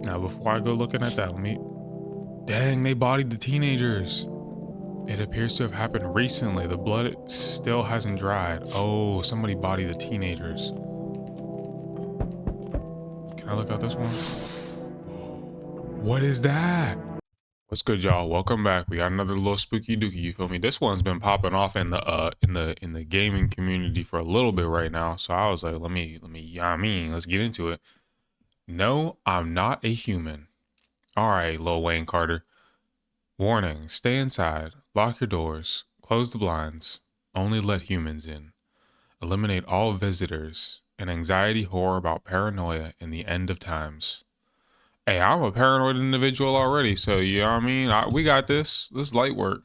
Now, before I go looking at that, let me... Dang, they bodied the teenagers. It appears to have happened recently. The blood still hasn't dried. Oh, somebody bodied the teenagers. Can I look out this one? What is that? What's good, y'all? Welcome back. We got another little spooky dookie, you feel me? This one's been popping off in the gaming community for a little bit right now. So I was like, let's get into it. No, I'm not a human. All right, Lil Wayne Carter. Warning, stay inside, lock your doors, close the blinds, only let humans in. Eliminate all visitors, an anxiety horror about paranoia in the end of times. Hey, I'm a paranoid individual already, so you know what I mean? We got this. This is light work.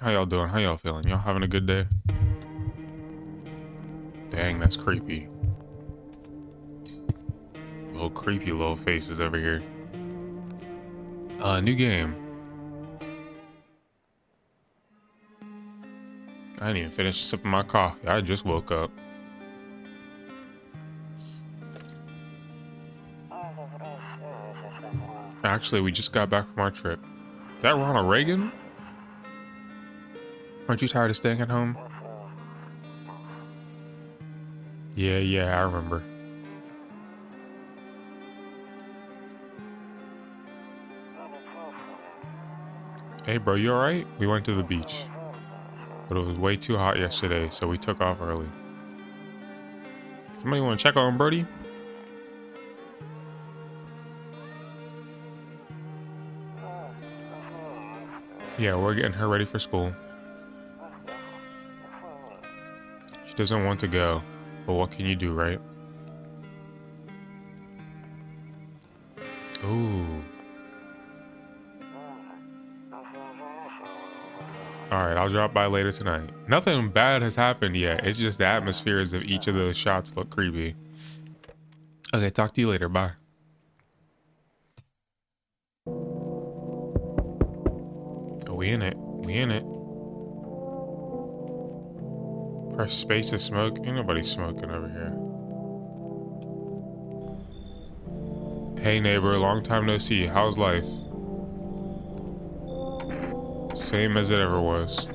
How y'all doing? How y'all feeling? Y'all having a good day? Dang, that's creepy. Little creepy little faces over here. New game. I didn't even finish sipping my coffee. I just woke up. Actually, we just got back from our trip. Is that Ronald Reagan? Aren't you tired of staying at home? Yeah, I remember. Hey bro, you alright? We went to the beach. But it was way too hot yesterday, so we took off early. Somebody want to check on Brody? Yeah, we're getting her ready for school. She doesn't want to go, but what can you do, right? Ooh. Alright, I'll drop by later tonight. Nothing bad has happened yet. It's just the atmospheres of each of those shots look creepy. Okay, talk to you later. Bye. Oh, we in it. We in it. Press space to smoke. Ain't nobody smoking over here. Hey neighbor, long time no see. How's life? Same as it ever was.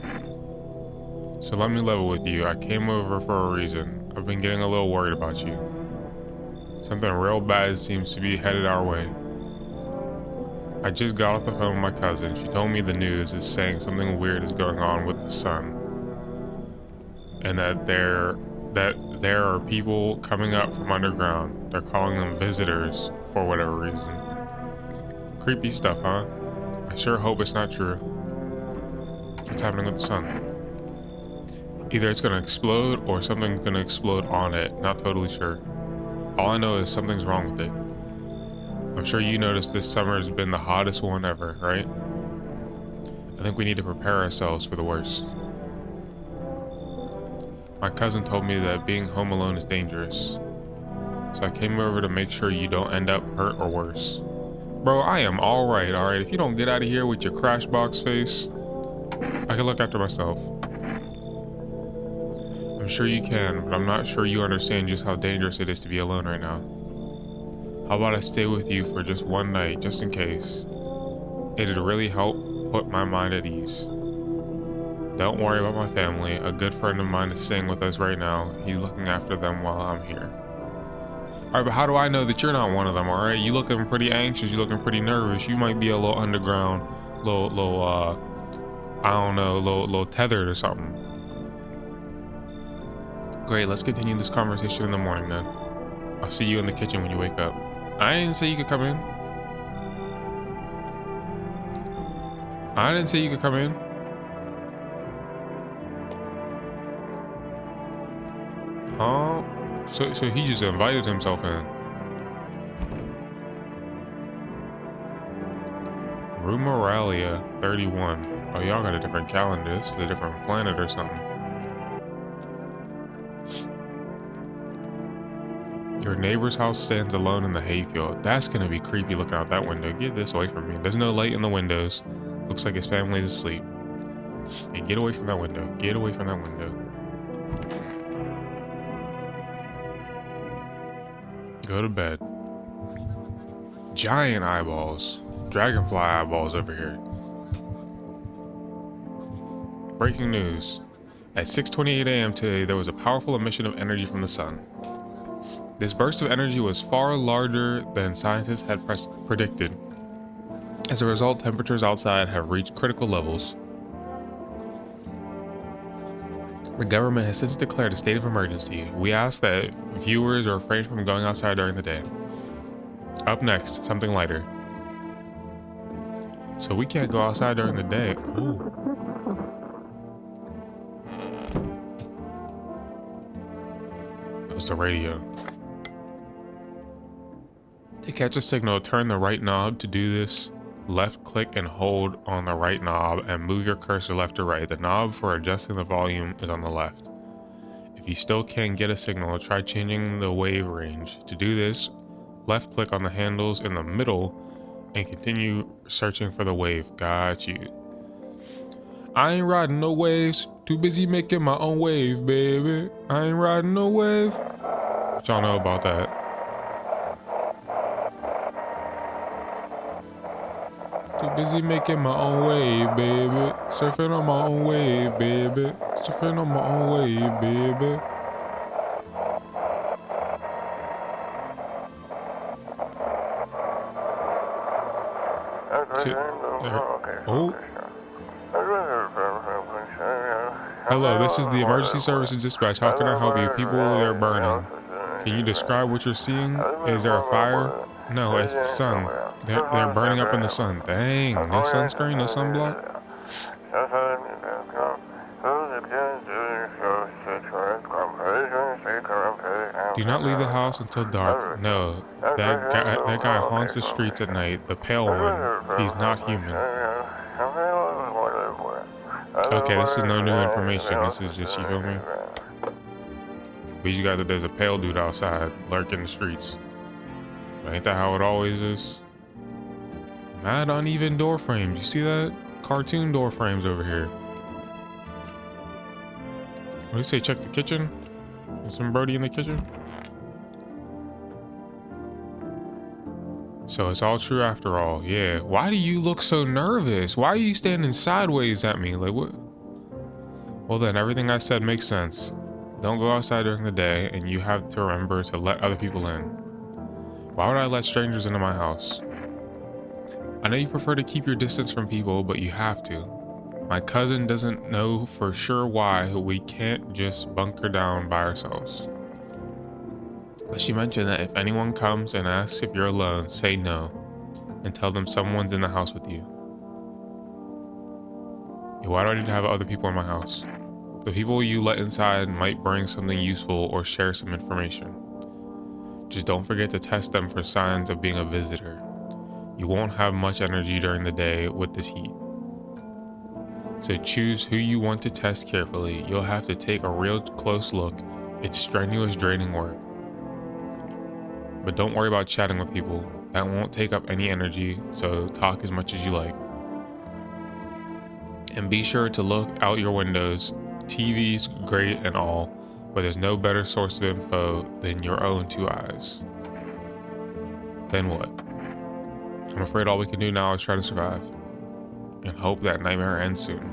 So let me level with you. I came over for a reason. I've been getting a little worried about you. Something real bad seems to be headed our way. I just got off the phone with my cousin. She told me the news is saying something weird is going on with the sun. And that there are people coming up from underground. They're calling them visitors for whatever reason. Creepy stuff, huh? I sure hope it's not true. What's happening with the sun? Either it's gonna explode or something's gonna explode on it. Not totally sure. All I know is something's wrong with it. I'm sure you noticed this summer has been the hottest one ever, right? I think we need to prepare ourselves for the worst. My cousin told me that being home alone is dangerous. So I came over to make sure you don't end up hurt or worse. Bro, I am alright. If you don't get out of here with your crash box face, I can look after myself. I'm sure you can, but I'm not sure you understand just how dangerous it is to be alone right now. How about I stay with you for just one night, just in case? It'd really help put my mind at ease. Don't worry about my family. A good friend of mine is staying with us right now. He's looking after them while I'm here. Alright, but how do I know that you're not one of them, alright? You looking pretty anxious, you looking pretty nervous. You might be a little underground, I don't know, little tethered or something. Great, let's continue this conversation in the morning then. I'll see you in the kitchen when you wake up. I didn't say you could come in. I didn't say you could come in. Huh? So he just invited himself in. Rumoralia 31. Oh, y'all got a different calendar. This is a different planet or something. Your neighbor's house stands alone in the hayfield. That's gonna be creepy looking out that window. Get this away from me. There's no light in the windows. Looks like his family's asleep. Hey, get away from that window. Get away from that window. Go to bed. Giant eyeballs. Dragonfly eyeballs over here. Breaking news. At 6:28 a.m. today, there was a powerful emission of energy from the sun. This burst of energy was far larger than scientists had predicted. As a result, temperatures outside have reached critical levels. The government has since declared a state of emergency. We ask that viewers refrain from going outside during the day. Up next, something lighter. So we can't go outside during the day. Ooh. That's the radio. To catch a signal, turn the right knob. To do this, left click and hold on the right knob and move your cursor left to right. The knob for adjusting the volume is on the left. If you still can't get a signal, try changing the wave range. To do this, left click on the handles in the middle and continue searching for the wave. Got you. I ain't riding no waves. Too busy making my own wave, baby. I ain't riding no wave. What y'all know about that? Too busy making my own wave, baby. Surfing on my own wave, baby. Surfing on my own wave, baby. Oh. Hello, this is the emergency services dispatch. How can I help you? People, they're burning. Can you describe what you're seeing? Is there a fire? No, it's the sun. They're burning up in the sun. Dang, no sunscreen, no sunblock. Do not leave the house until dark. No, that guy haunts the streets at night. The pale one. He's not human. Okay, this is no new information. This is just, you feel me? But you got that there's a pale dude outside lurking the streets. Ain't that how it always is? Mad uneven door frames. You see that? Cartoon door frames over here. What do you say? Check the kitchen? There's some Brody in the kitchen? So it's all true after all. Yeah. Why do you look so nervous? Why are you standing sideways at me? Like what? Well then, everything I said makes sense. Don't go outside during the day, and you have to remember to let other people in. Why would I let strangers into my house? I know you prefer to keep your distance from people, but you have to. My cousin doesn't know for sure why we can't just bunker down by ourselves. But she mentioned that if anyone comes and asks if you're alone, say no, and tell them someone's in the house with you. Yeah, why do I need to have other people in my house? The people you let inside might bring something useful or share some information. Just don't forget to test them for signs of being a visitor. You won't have much energy during the day with this heat. So choose who you want to test carefully. You'll have to take a real close look. It's strenuous, draining work. But don't worry about chatting with people. That won't take up any energy, so talk as much as you like. And be sure to look out your windows. TV's great and all, but there's no better source of info than your own two eyes. Then what? I'm afraid all we can do now is try to survive and hope that nightmare ends soon.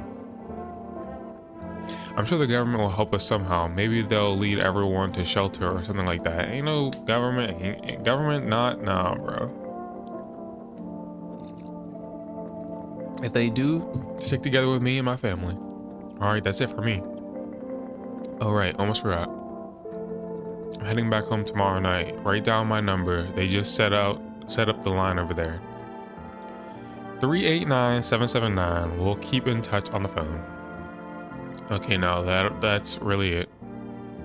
I'm sure the government will help us somehow. Maybe they'll lead everyone to shelter or something like that. Ain't no government, nah, bro. If they do, stick together with me and my family. All right, that's it for me. Oh right, almost forgot. I'm heading back home tomorrow night. Write down my number. They just set up the line over there. 389-779. We'll keep in touch on the phone. Okay, now that's really it.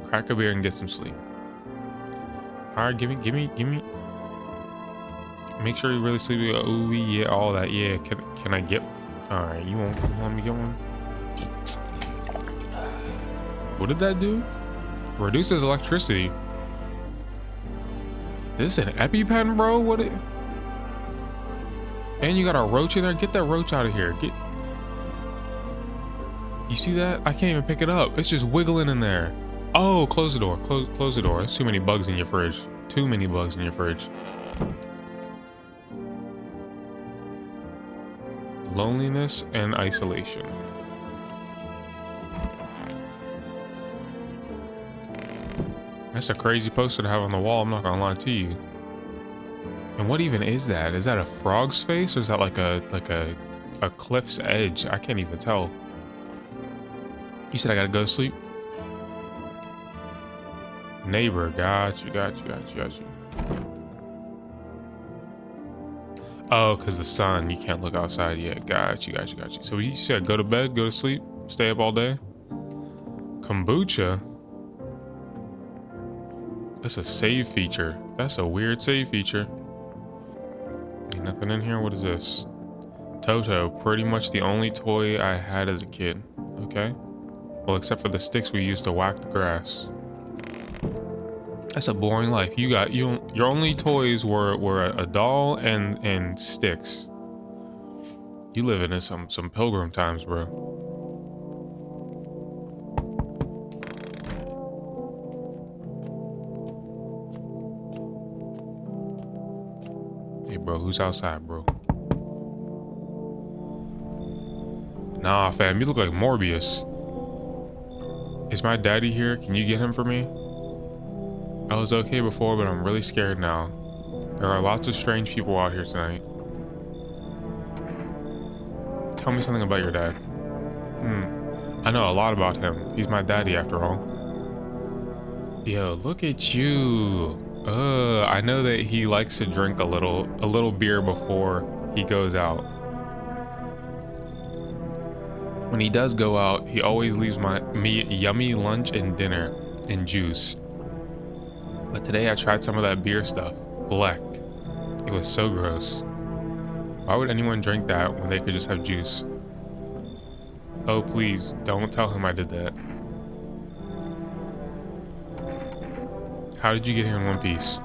Crack a beer and get some sleep. All right, give me. Make sure you really sleep. Oh yeah, all that. Yeah, can I get? All right, you want me to get one? What did that do? Reduces electricity. This is an EpiPen, bro? What it? And you got a roach in there? Get that roach out of here. You see that? I can't even pick it up. It's just wiggling in there. Oh, close the door. Close the door. There's too many bugs in your fridge. Too many bugs in your fridge. Loneliness and isolation. That's a crazy poster to have on the wall, I'm not gonna lie to you. And what even is that? Is that a frog's face or is that like a cliff's edge? I can't even tell. You said I gotta go to sleep? Neighbor, got you. Oh, because the sun, you can't look outside yet. Got you. So you said go to bed, go to sleep, stay up all day? Kombucha? That's a save feature. That's a weird save feature. Ain't nothing in here. What is this? Toto, pretty much the only toy I had as a kid. Okay. Well, except for the sticks we used to whack the grass. That's a boring life. Your only toys were a doll and sticks. You living in some pilgrim times, bro. Hey, bro, who's outside, bro? Nah, fam, you look like Morbius. Is my daddy here? Can you get him for me? I was okay before, but I'm really scared now. There are lots of strange people out here tonight. Tell me something about your dad. I know a lot about him. He's my daddy after all. Yo, look at you. I know that he likes to drink a little beer before he goes out. When he does go out, he always leaves me yummy lunch and dinner and juice. But today I tried some of that beer stuff. Black. It was so gross. Why would anyone drink that when they could just have juice? Oh, please, don't tell him I did that. How did you get here in one piece?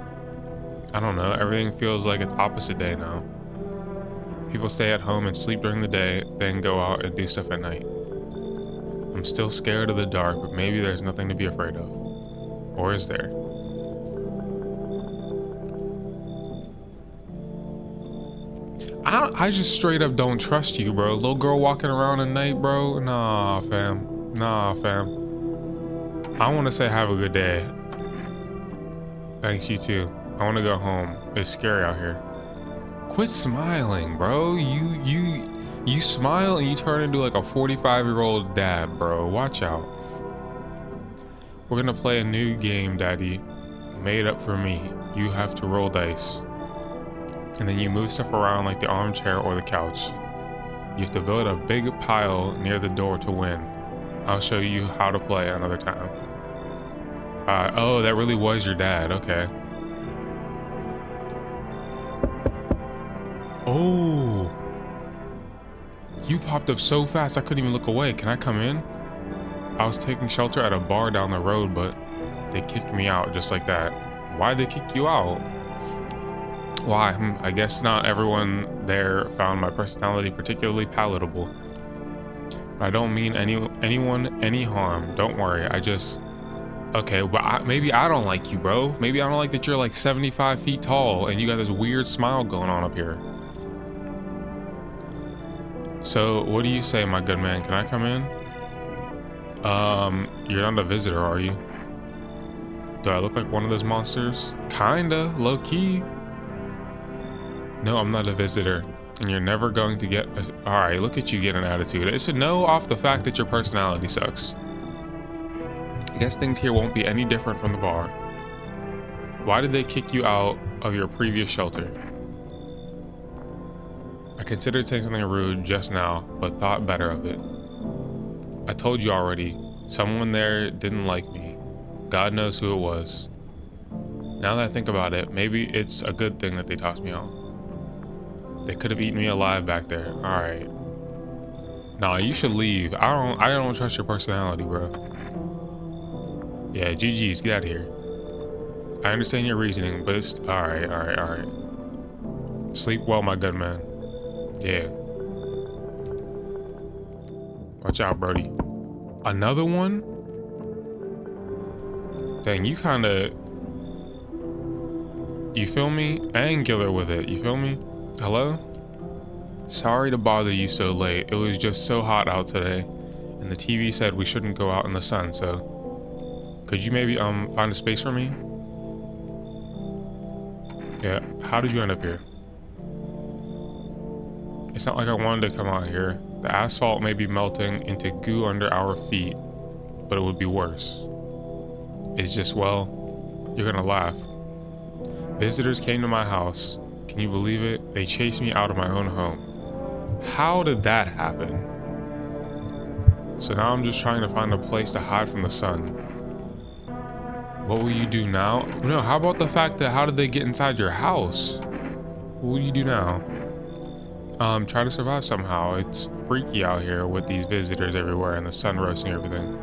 I don't know, everything feels like it's opposite day now. People stay at home and sleep during the day, then go out and do stuff at night. I'm still scared of the dark, but maybe there's nothing to be afraid of. Or is there? I just straight up don't trust you, bro. Little girl walking around at night, bro. Nah, fam. I want to say have a good day. Thanks, you too. I want to go home. It's scary out here. Quit smiling, bro. You smile and you turn into like a 45-year-old dad, bro. Watch out. We're gonna play a new game, daddy. Made up for me. You have to roll dice. And then you move stuff around like the armchair or the couch. You have to build a big pile near the door to win. I'll show you how to play another time. Oh, that really was your dad. Okay. Oh. You popped up so fast I couldn't even look away. Can I come in? I was taking shelter at a bar down the road, but they kicked me out just like that. Why'd they kick you out? Why? I guess not everyone there found my personality particularly palatable. I don't mean anyone any harm. Don't worry. I just... Okay, but maybe I don't like you, bro. Maybe I don't like that you're like 75 feet tall and you got this weird smile going on up here. So, what do you say, my good man? Can I come in? You're not a visitor, are you? Do I look like one of those monsters? Kinda, low-key. No, I'm not a visitor, and you're never going to get Alright, look at you get an attitude. It's a no off the fact that your personality sucks. I guess things here won't be any different from the bar. Why did they kick you out of your previous shelter? I considered saying something rude just now, but thought better of it. I told you already, someone there didn't like me. God knows who it was. Now that I think about it, maybe it's a good thing that they tossed me out. They could have eaten me alive back there. Alright. Nah, you should leave. I don't trust your personality, bro. Yeah, GG's, get out of here. I understand your reasoning, but it's... Alright. Sleep well, my good man. Yeah. Watch out, Brody. Another one? Dang, you kinda... You feel me? Angular with it, you feel me? Hello? Sorry to bother you so late. It was just so hot out today, and the TV said we shouldn't go out in the sun, so could you maybe find a space for me? Yeah, how did you end up here? It's not like I wanted to come out here. The asphalt may be melting into goo under our feet, but it would be worse. It's just, well, you're gonna laugh. Visitors came to my house. Can you believe it? They chased me out of my own home. How did that happen? So now I'm just trying to find a place to hide from the sun. What will you do now? No, how about the fact that how did they get inside your house? What will you do now? Try to survive somehow. It's freaky out here with these visitors everywhere and the sun roasting everything.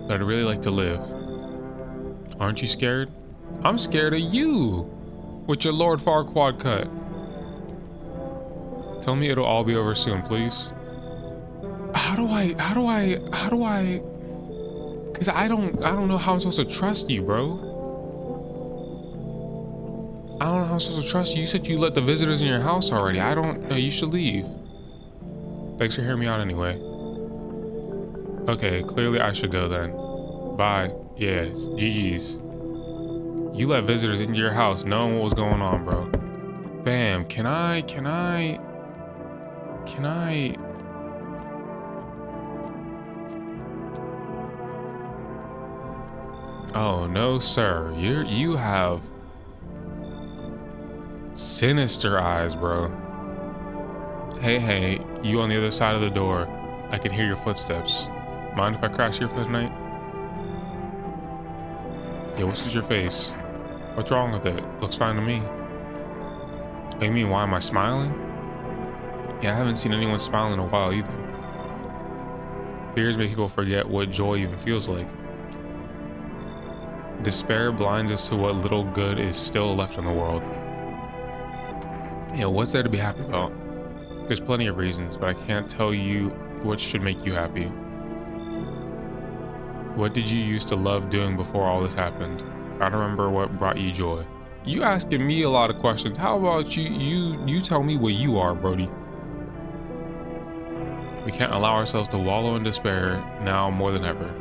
But I'd really like to live. Aren't you scared? I'm scared of you! With your Lord Farquaad cut. Tell me it'll all be over soon, please. How do I? Cause I don't know how I'm supposed to trust you, bro. I don't know how I'm supposed to trust you. You said you let the visitors in your house already. I don't know, you should leave. Thanks for hearing me out anyway. Okay, clearly I should go then. Bye. Yeah, GG's. You let visitors into your house knowing what was going on, bro. Bam, can I? Oh no, sir. You have sinister eyes, bro. Hey, you on the other side of the door. I can hear your footsteps. Mind if I crash here for the night? Yeah, what's with your face? What's wrong with it? Looks fine to me. What do you mean, why am I smiling? Yeah, I haven't seen anyone smile in a while either. Fears make people forget what joy even feels like. Despair blinds us to what little good is still left in the world. Yeah, what's there to be happy about? There's plenty of reasons, but I can't tell you what should make you happy. What did you used to love doing before all this happened? I don't remember what brought you joy. You asking me a lot of questions. How about you tell me what you are, Brody? We can't allow ourselves to wallow in despair now more than ever.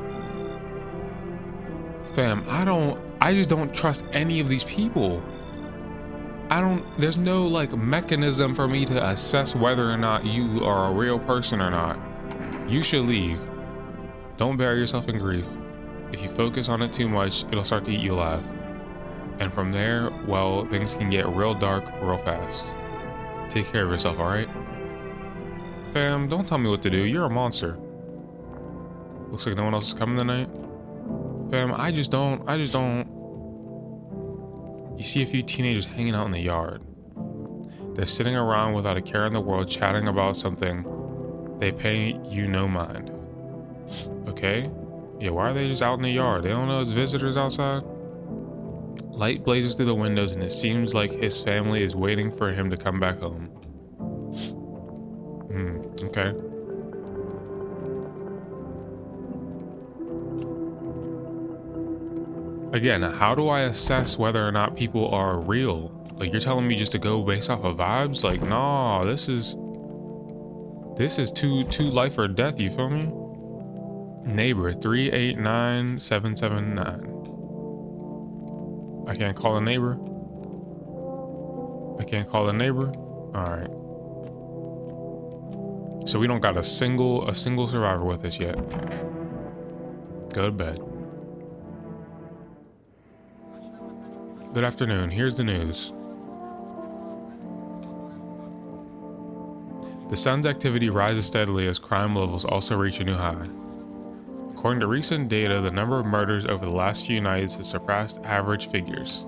Fam, I just don't trust any of these people. There's no like mechanism for me to assess whether or not you are a real person or not. You should leave. Don't bury yourself in grief. If you focus on it too much, it'll start to eat you alive. And from there, well, things can get real dark real fast. Take care of yourself, alright? Fam, don't tell me what to do. You're a monster. Looks like no one else is coming tonight. Fam, I just don't. You see a few teenagers hanging out in the yard. They're sitting around without a care in the world, chatting about something. They pay you no mind. Okay? Yeah, why are they just out in the yard? They don't know it's visitors outside? Light blazes through the windows and it seems like his family is waiting for him to come back home. Okay. Again, how do I assess whether or not people are real? Like, you're telling me just to go based off of vibes? Like, nah, this is too life or death, you feel me? Neighbor 389779. I can't call a neighbor. Alright. So we don't got a single survivor with us yet. Go to bed. Good afternoon. Here's the news. The sun's activity rises steadily as crime levels also reach a new high. According to recent data, the number of murders over the last few nights has surpassed average figures.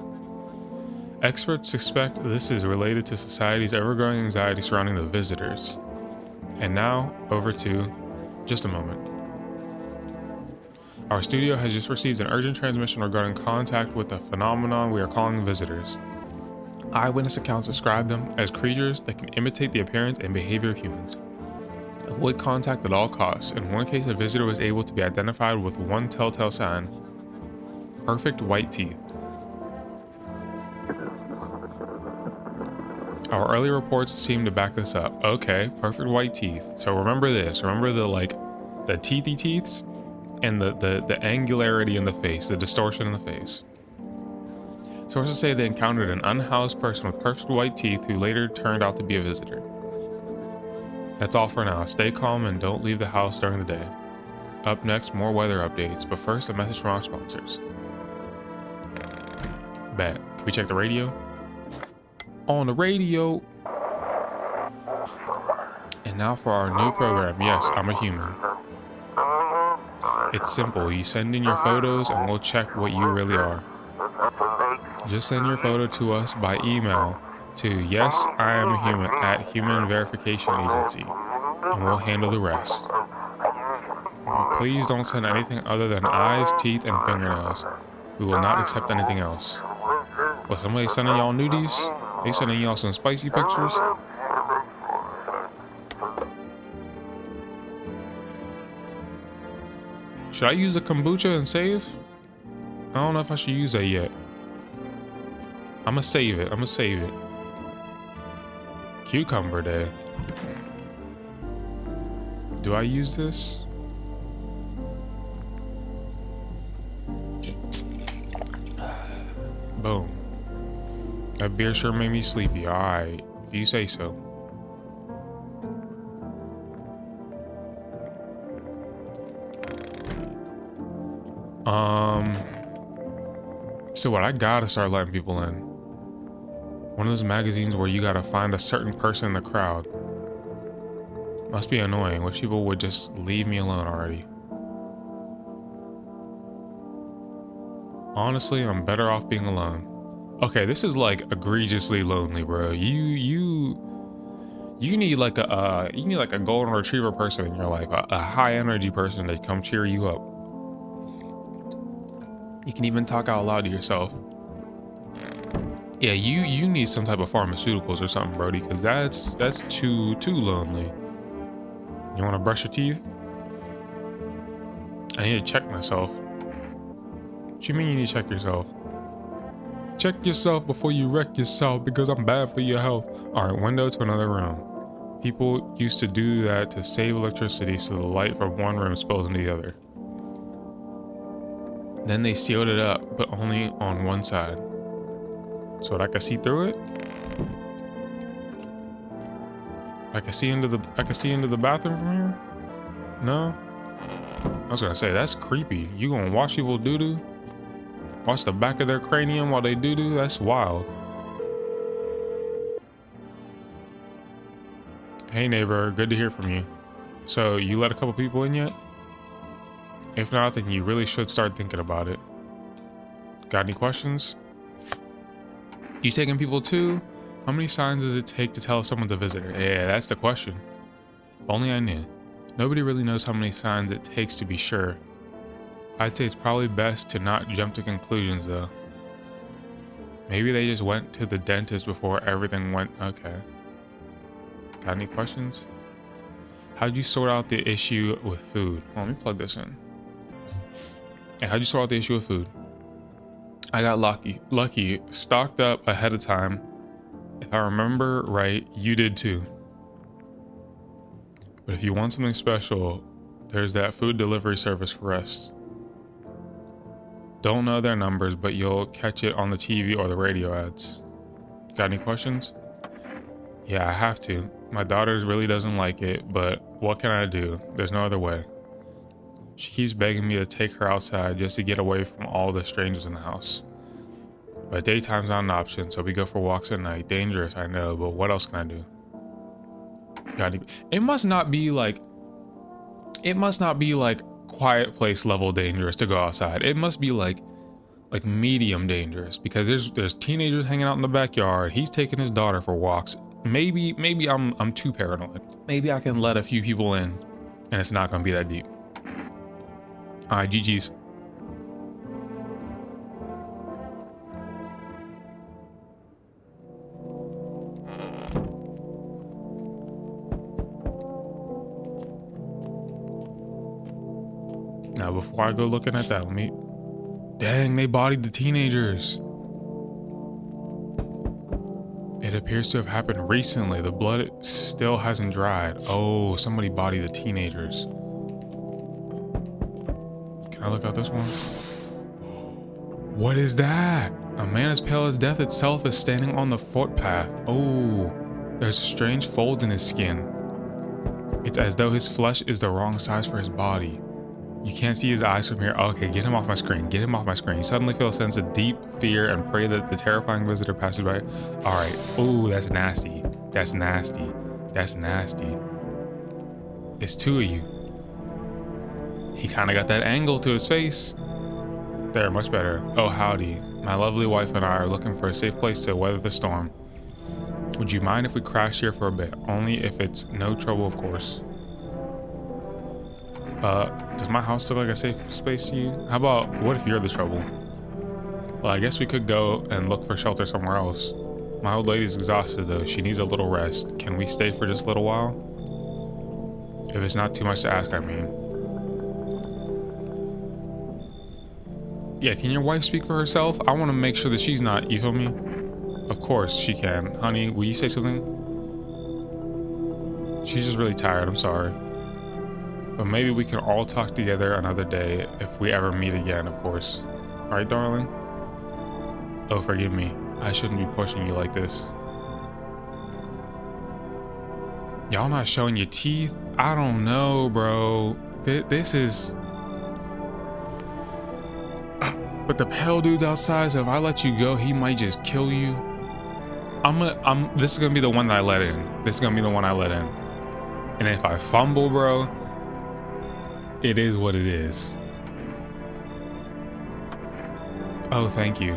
Experts suspect this is related to society's ever-growing anxiety surrounding the visitors. And now, over to just a moment. Our studio has just received an urgent transmission regarding contact with the phenomenon we are calling visitors. Eyewitness accounts describe them as creatures that can imitate the appearance and behavior of humans. Avoid contact at all costs. In one case, a visitor was able to be identified with one telltale sign: perfect white teeth. Our early reports seem to back this up. Okay, perfect white teeth. So remember this. Remember the teethy teeths and the angularity in the face, the distortion in the face. Sources say they encountered an unhoused person with perfect white teeth who later turned out to be a visitor. That's all for now. Stay calm and don't leave the house during the day. Up next, more weather updates, but first a message from our sponsors. Bet. Can we check the radio? On the radio. And now for our new program. Yes, I'm a human. It's simple. You send in your photos and we'll check what you really are. Just send your photo to us by email to yesiamahuman@Human Verification Agency, and we'll handle the rest. But please don't send anything other than eyes, teeth, and fingernails. We will not accept anything else. Well, somebody sending y'all nudies? They sending y'all some spicy pictures? Should I use the kombucha and save? I don't know if I should use that yet. I'ma save it. Cucumber day. Do I use this? Boom. That beer sure made me sleepy. Alright, if you say so. So what, I gotta start letting people in. One of those magazines where you gotta find a certain person in the crowd. Must be annoying. Wish people would just leave me alone already. Honestly, I'm better off being alone. Okay, this is like egregiously lonely, bro. You need like a golden retriever person in your life, a high energy person to come cheer you up. You can even talk out loud to yourself. Yeah, you need some type of pharmaceuticals or something, Brody, because that's too lonely. You want to brush your teeth? I need to check myself. What you mean you need to check yourself? Check yourself before you wreck yourself, because I'm bad for your health. All right, window to another room. People used to do that to save electricity so the light from one room spills into the other. Then they sealed it up, but only on one side. So that I can see through it? I can see into the bathroom from here? No? I was gonna say, that's creepy. You gonna watch people doo-doo? Watch the back of their cranium while they doo-doo? That's wild. Hey neighbor, good to hear from you. So, you let a couple people in yet? If not, then you really should start thinking about it. Got any questions? You taking people too? How many signs does it take to tell someone's a visitor? Yeah, that's the question. If only I knew. Nobody really knows how many signs it takes to be sure. I'd say it's probably best to not jump to conclusions though. Maybe they just went to the dentist before everything went okay. Got any questions? How'd you sort out the issue with food? Well, let me plug this in. Hey, how'd you sort out the issue with food? I got lucky, stocked up ahead of time. If I remember right, you did too. But if you want something special, there's that food delivery service for us. Don't know their numbers, but you'll catch it on the TV or the radio ads. Got any questions? Yeah, I have to. My daughter really doesn't like it, but what can I do? There's no other way. She keeps begging me to take her outside just to get away from all the strangers in the house. But daytime's not an option, so we go for walks at night. Dangerous, I know, but what else can I do? It must not be like quiet place level dangerous to go outside. It must be like medium dangerous, because there's teenagers hanging out in the backyard. He's taking his daughter for walks. Maybe I'm too paranoid. Maybe I can let a few people in and it's not gonna be that deep. All right, GG's. Now, before I go looking at that, dang, they bodied the teenagers. It appears to have happened recently. The blood still hasn't dried. Oh, somebody bodied the teenagers. Can I look out this one? What is that? A man as pale as death itself is standing on the footpath. Oh, there's strange folds in his skin. It's as though his flesh is the wrong size for his body. You can't see his eyes from here. Okay, get him off my screen. Get him off my screen. You suddenly feel a sense of deep fear and pray that the terrifying visitor passes by. All right. Oh, that's nasty. That's nasty. That's nasty. It's two of you. He kind of got that angle to his face. There, much better. Oh, howdy. My lovely wife and I are looking for a safe place to weather the storm. Would you mind if we crash here for a bit? Only if it's no trouble, of course. Does my house look like a safe space to you? How about, what if you're the trouble? Well, I guess we could go and look for shelter somewhere else. My old lady's exhausted though. She needs a little rest. Can we stay for just a little while? If it's not too much to ask, I mean. Yeah, can your wife speak for herself? I want to make sure that she's not, you feel me? Of course she can. Honey, will you say something? She's just really tired, I'm sorry. But maybe we can all talk together another day if we ever meet again, of course. Alright, darling? Oh, forgive me. I shouldn't be pushing you like this. Y'all not showing your teeth? I don't know, bro. This is... But the pale dude's outside, so if I let you go, he might just kill you. This is gonna be the one that I let in. This is gonna be the one I let in. And if I fumble, bro, it is what it is. Oh, thank you.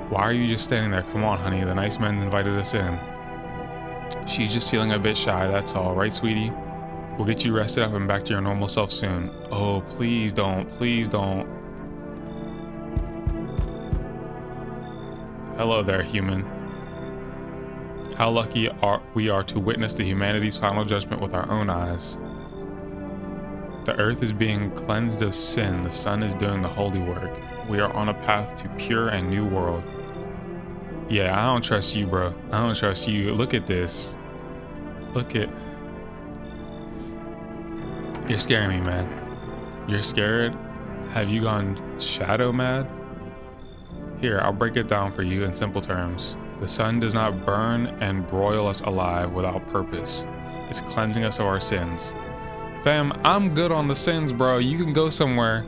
Why are you just standing there? Come on, honey. The nice man invited us in. She's just feeling a bit shy, that's all. Right, sweetie? We'll get you rested up and back to your normal self soon. Oh, please don't. Please don't. Hello there, human. How lucky we are to witness the humanity's final judgment with our own eyes. The earth is being cleansed of sin. The sun is doing the holy work. We are on a path to pure and new world. Yeah, I don't trust you, bro. I don't trust you. Look at this. Look at... You're scaring me, man. You're scared? Have you gone shadow mad? Here, I'll break it down for you in simple terms. The sun does not burn and broil us alive without purpose. It's cleansing us of our sins. Fam, I'm good on the sins, bro. You can go somewhere.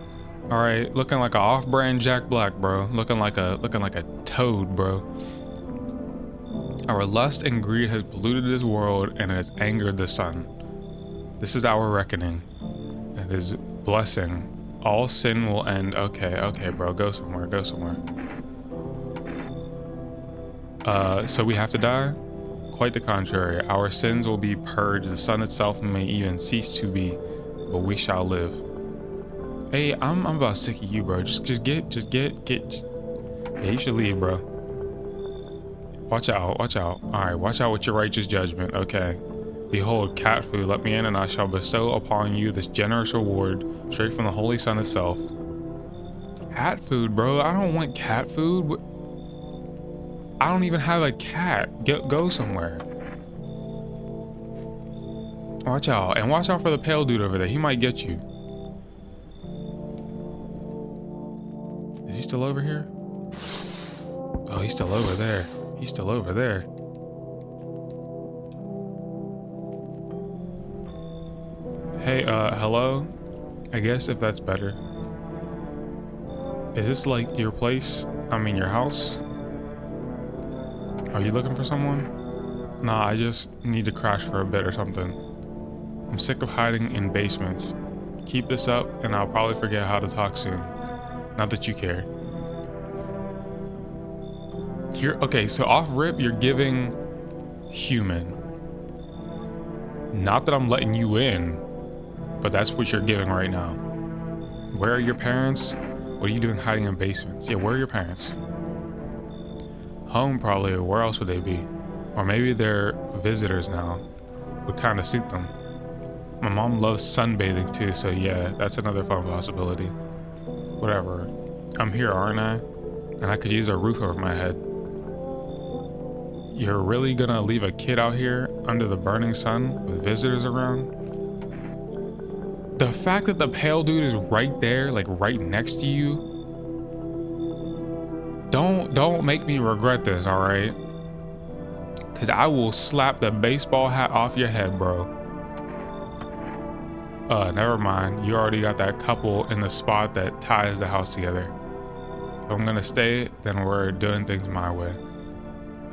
All right, looking like an off-brand Jack Black, bro. Looking like a toad, bro. Our lust and greed has polluted this world and has angered the sun. This is our reckoning. It is blessing. All sin will end. Okay, bro. Go somewhere. Go somewhere. So we have to die? Quite the contrary. Our sins will be purged. The sun itself may even cease to be, but we shall live. Hey, I'm about sick of you, bro. Just get. Yeah, you should leave, bro. Watch out. All right, watch out with your righteous judgment. Okay. Behold, cat food. Let me in, and I shall bestow upon you this generous reward straight from the holy sun itself. Cat food, bro. I don't want cat food. I don't even have a cat. Go somewhere. Watch out. And watch out for the pale dude over there. He might get you. Is he still over here? Oh, he's still over there. He's still over there. Hey, hello? I guess if that's better. Is this like your place? I mean, your house? Are you looking for someone? Nah, I just need to crash for a bit or something. I'm sick of hiding in basements. Keep this up and I'll probably forget how to talk soon. Not that you care. Okay, so off rip, you're giving human. Not that I'm letting you in, but that's what you're giving right now. Where are your parents? What are you doing hiding in basements? Yeah, where are your parents? Home probably. Where else would they be? Or maybe they're visitors now. Would kind of suit them. My mom loves sunbathing too, so yeah, that's another fun possibility. Whatever. I'm here, aren't I? And I could use a roof over my head. You're really gonna leave a kid out here under the burning sun with visitors around? The fact that the pale dude is right there, like right next to you, don't make me regret this, all right? Cause I will slap the baseball hat off your head, bro. Never mind. You already got that couple in the spot that ties the house together. If I'm gonna stay, then we're doing things my way.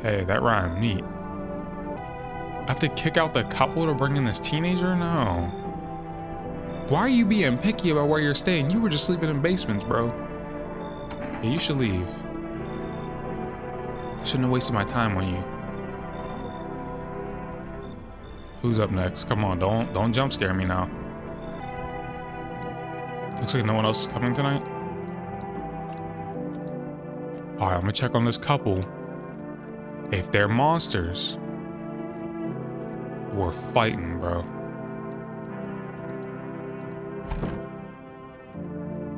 Hey, that rhymed. Neat. I have to kick out the couple to bring in this teenager? No. Why are you being picky about where you're staying? You were just sleeping in basements, bro. Yeah, you should leave. I shouldn't have wasted my time on you. Who's up next? Come on, don't jump scare me now. Looks like no one else is coming tonight. All right, I'm gonna check on this couple. If they're monsters, we're fighting, bro.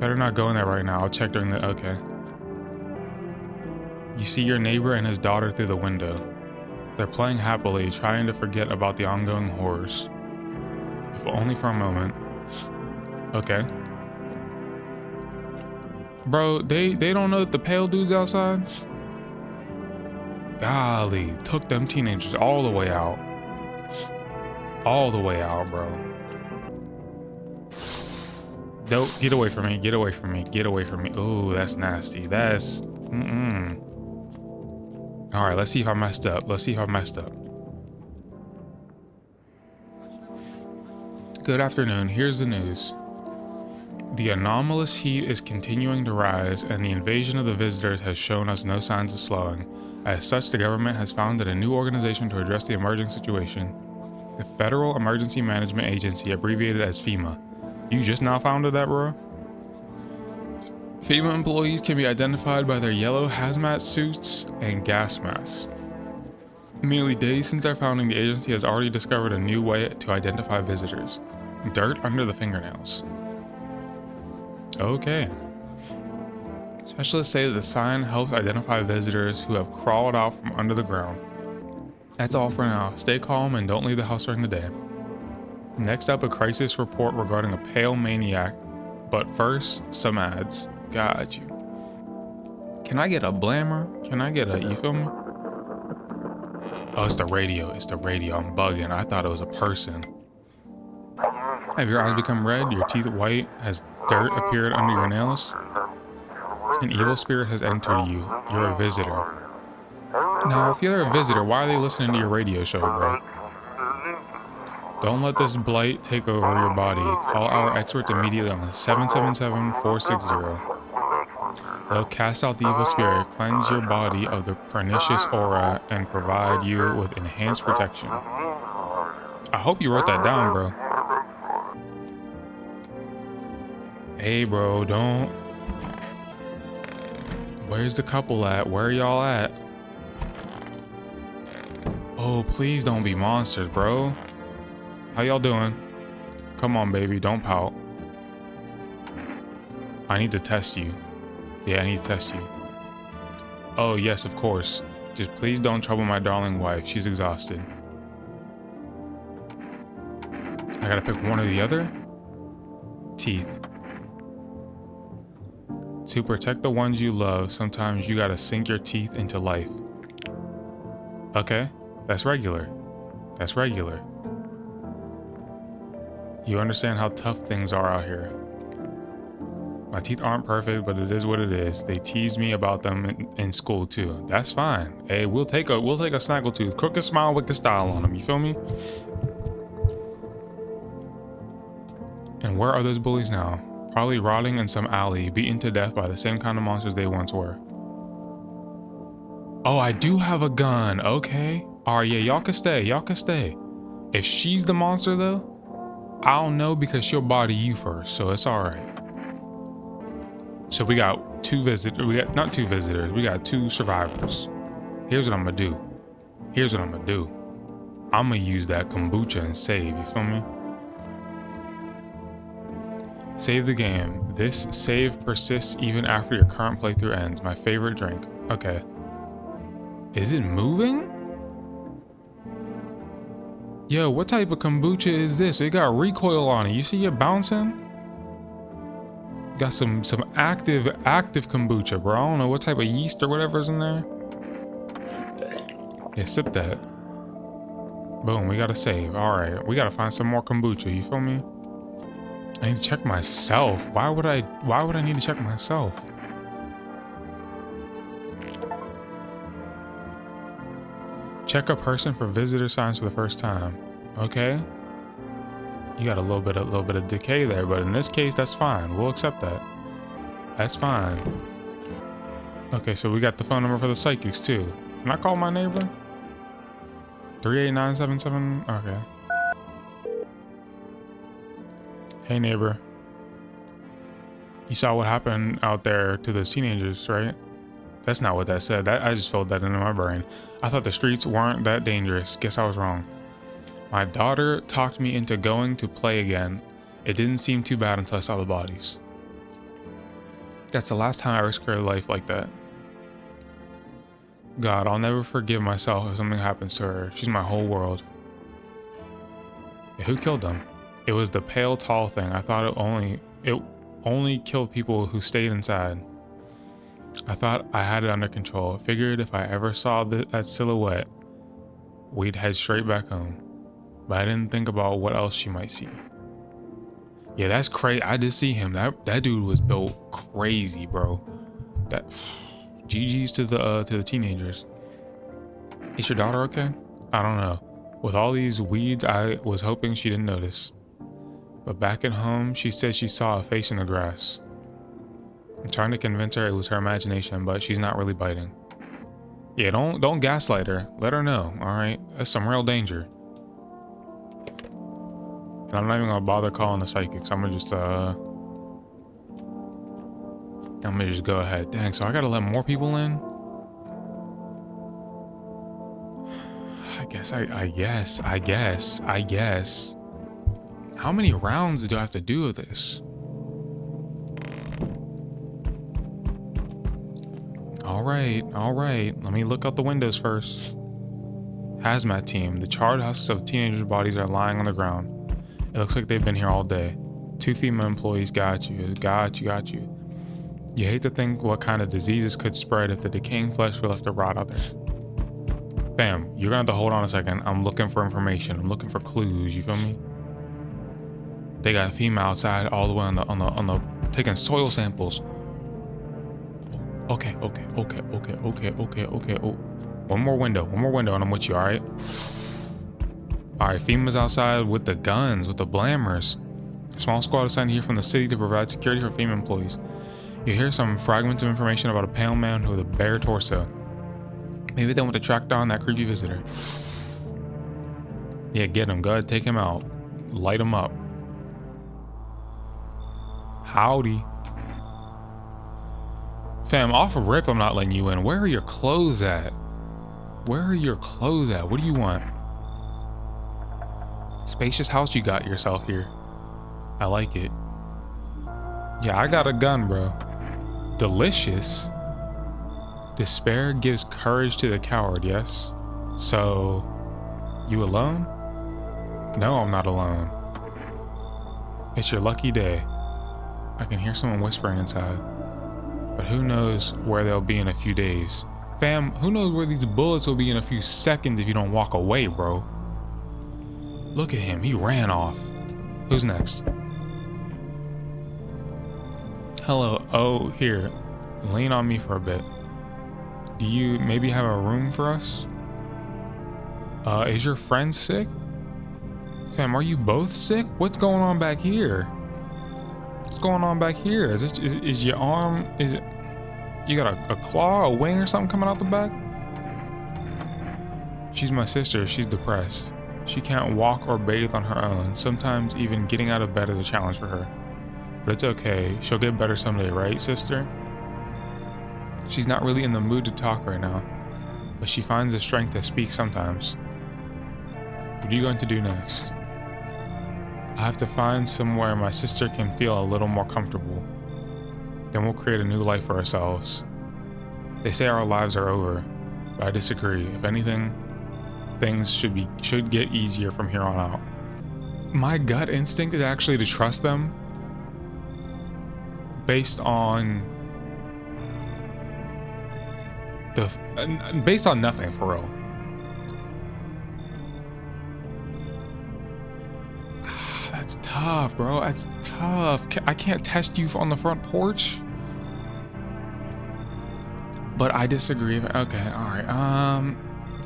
Better not go in there right now. I'll check during the... Okay. You see your neighbor and his daughter through the window. They're playing happily, trying to forget about the ongoing horrors. If only for a moment. Okay. Bro, they don't know that the pale dude's outside? Golly, took them teenagers all the way out. All the way out, bro. Nope, get away from me, get away from me, get away from me. Ooh, that's nasty. That's... All right, let's see if I messed up. Let's see if I messed up. Good afternoon, here's the news. The anomalous heat is continuing to rise, and the invasion of the visitors has shown us no signs of slowing. As such, the government has founded a new organization to address the emerging situation. The Federal Emergency Management Agency, abbreviated as FEMA. You just now founded that, bro? FEMA employees can be identified by their yellow hazmat suits and gas masks. Merely days since our founding, the agency has already discovered a new way to identify visitors. Dirt under the fingernails. Okay. Specialists say that the sign helps identify visitors who have crawled out from under the ground. That's all for now. Stay calm and don't leave the house during the day. Next up, a crisis report regarding a pale maniac. But first, some ads. Got you. Can I get a blammer? Can I get a, you feel me? Oh, it's the radio. It's the radio. I'm bugging. I thought it was a person. Have your eyes become red? Your teeth white? Has dirt appeared under your nails? An evil spirit has entered you. You're a visitor. Now, if you're a visitor, why are they listening to your radio show, bro? Don't let this blight take over your body. Call our experts immediately on 777-460. They'll cast out the evil spirit, cleanse your body of the pernicious aura, and provide you with enhanced protection. I hope you wrote that down, bro. Hey, bro, don't... Where's the couple at? Where y'all at? Oh, please don't be monsters, bro. How y'all doing? Come on, baby, don't pout. I need to test you. Yeah, I need to test you. Oh, yes, of course. Just please don't trouble my darling wife. She's exhausted. I gotta pick one or the other? Teeth. To protect the ones you love, sometimes you gotta sink your teeth into life. Okay, that's regular. That's regular. You understand how tough things are out here. My teeth aren't perfect, but it is what it is. They tease me about them in school too. That's fine. Hey, we'll take a snaggletooth. Crooked smile with the style on them. You feel me? And where are those bullies now? Probably rotting in some alley, beaten to death by the same kind of monsters they once were. Oh, I do have a gun. Okay. All right, yeah, y'all can stay. Y'all can stay. If she's the monster though, I'll know because she'll body you first, so it's all right. So we got not two visitors, we got two survivors. Here's what I'm gonna do. Here's what I'm gonna do. I'm gonna use that kombucha and save, you feel me? Save the game. This save persists even after your current playthrough ends. My favorite drink. Okay. Is it moving? Yo, what type of kombucha is this? It got recoil on it. You see it bouncing? Got some active kombucha, bro. I don't know what type of yeast or whatever's in there. Yeah, sip that. Boom, we gotta save. Alright, we gotta find some more kombucha, you feel me? I need to check myself. Why would I need to check myself? Check a person for visitor signs for the first time. Okay. You got a little bit of decay there, but in this case, that's fine. We'll accept that. That's fine. Okay, so we got the phone number for the psychics too. Can I call my neighbor? 38977. Okay. Hey neighbor. You saw what happened out there to those teenagers, right? That's not what that said. I just filled that into my brain. I thought the streets weren't that dangerous. Guess I was wrong. My daughter talked me into going to play again. It didn't seem too bad until I saw the bodies. That's the last time I risked her life like that. God, I'll never forgive myself if something happens to her. She's my whole world. Yeah, who killed them? It was the pale, tall thing. I thought it only killed people who stayed inside. I thought I had it under control. I figured if I ever saw that silhouette, we'd head straight back home. But I didn't think about what else she might see. Yeah, that's crazy. I did see him. That dude was built crazy, bro. That GG's to the teenagers. Is your daughter okay? I don't know. With all these weeds, I was hoping she didn't notice. But back at home, she said she saw a face in the grass. I'm trying to convince her it was her imagination, but she's not really biting. Yeah, don't gaslight her. Let her know, alright? That's some real danger. And I'm not even gonna bother calling the psychics. I'm gonna just go ahead. Dang, so I gotta let more people in? I guess. How many rounds do I have to do of this? All right. Let me look out the windows first. Hazmat team. The charred husks of teenagers' bodies are lying on the ground. It looks like they've been here all day. 2 female employees got you. You hate to think what kind of diseases could spread if the decaying flesh were left to rot out there. Bam, you're gonna have to hold on a second. I'm looking for information. I'm looking for clues, you feel me? They got a female outside all the way on the taking soil samples. Okay. Oh, one more window, and I'm with you, alright? Alright, females outside with the guns, with the blammers. A small squad is sent here from the city to provide security for female employees. You hear some fragments of information about a pale man with a bare torso. Maybe they want to track down that creepy visitor. Yeah, get him. Go ahead, take him out. Light him up. Howdy. Fam, off rip, I'm not letting you in. Where are your clothes at? What do you want? Spacious house you got yourself here. I like it. Yeah, I got a gun, bro. Delicious. Despair gives courage to the coward, yes? So, you alone? No, I'm not alone. It's your lucky day. I can hear someone whispering inside. But who knows where they'll be in a few days. Fam, who knows where these bullets will be in a few seconds if you don't walk away, bro. Look at him, he ran off. Who's next? Hello, oh, here. Lean on me for a bit. Do you maybe have a room for us? Is your friend sick? Fam, are you both sick? What's going on back here? What's going on back here? Is your arm, you got a claw, a wing or something coming out the back? She's my sister, she's depressed. She can't walk or bathe on her own. Sometimes even getting out of bed is a challenge for her. But it's okay, she'll get better someday, right, sister? She's not really in the mood to talk right now, but she finds the strength to speak sometimes. What are you going to do next? I have to find somewhere my sister can feel a little more comfortable. Then we'll create a new life for ourselves. They say our lives are over, but I disagree. If anything, things should get easier from here on out. My gut instinct is actually to trust them based on nothing, for real. That's tough, bro. That's tough. I can't test you on the front porch. But I disagree. Okay, all right.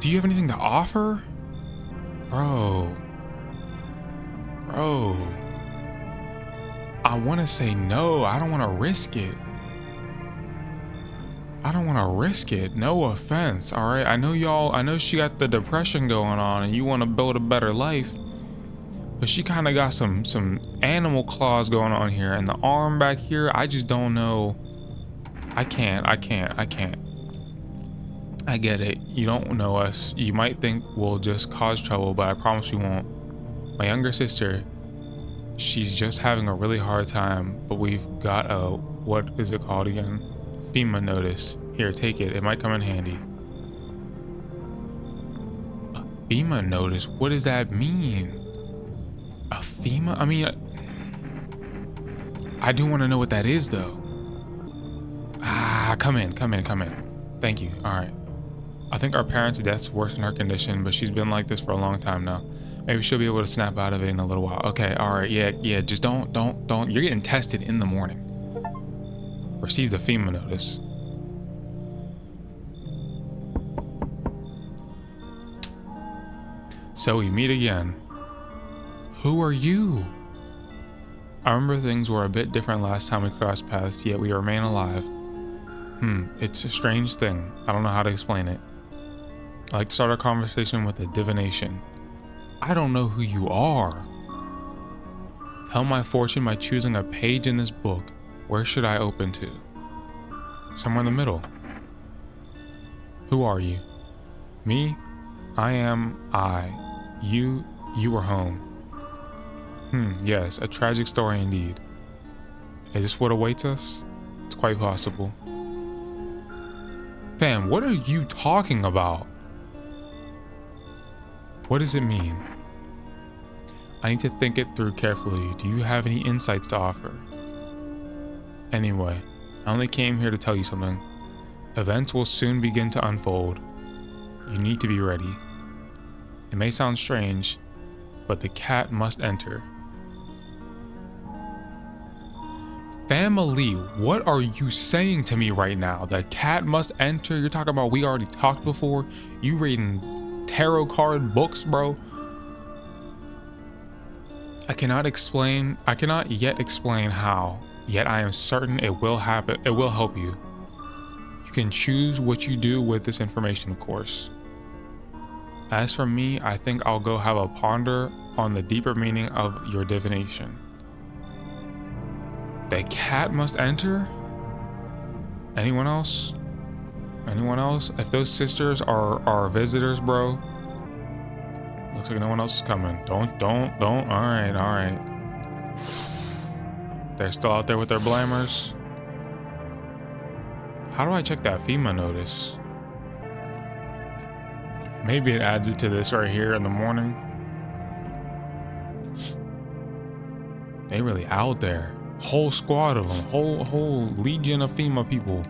Do you have anything to offer? Bro. I want to say no. I don't want to risk it. No offense, all right? I know she got the depression going on and you want to build a better life. But she kind of got some animal claws going on here, and the arm back here, I just don't know. I can't. I get it. You don't know us. You might think we'll just cause trouble, but I promise we won't. My younger sister, she's just having a really hard time, but we've got what is it called again? FEMA notice. Here, take it. It might come in handy. A FEMA notice? What does that mean? A FEMA? I mean, I do want to know what that is, though. Come in. Thank you. All right. I think our parents' death's worsened her condition, but she's been like this for a long time now. Maybe she'll be able to snap out of it in a little while. Okay, all right. Yeah. Just don't. You're getting tested in the morning. Received a FEMA notice. So we meet again. Who are you? I remember things were a bit different last time we crossed paths, yet we remain alive. It's a strange thing. I don't know how to explain it. I like to start our conversation with a divination. I don't know who you are. Tell my fortune by choosing a page in this book. Where should I open to? Somewhere in the middle. Who are you? Me? I am I. You were home. Yes, a tragic story indeed. Is this what awaits us? It's quite possible. Fam, what are you talking about? What does it mean? I need to think it through carefully. Do you have any insights to offer? Anyway, I only came here to tell you something. Events will soon begin to unfold. You need to be ready. It may sound strange, but the cat must enter. Family, what are you saying to me right now? The cat must enter? You're talking about we already talked before? You reading tarot card books, bro? I cannot yet explain how, yet I am certain it will happen. It will help you. You can choose what you do with this information, of course. As for me, I think I'll go have a ponder on the deeper meaning of your divination. The cat must enter? Anyone else? If those sisters are visitors, bro. Looks like no one else is coming. Don't. All right. They're still out there with their blammers. How do I check that FEMA notice? Maybe it adds it to this right here in the morning. They really out there. Whole squad of them. Whole legion of FEMA people.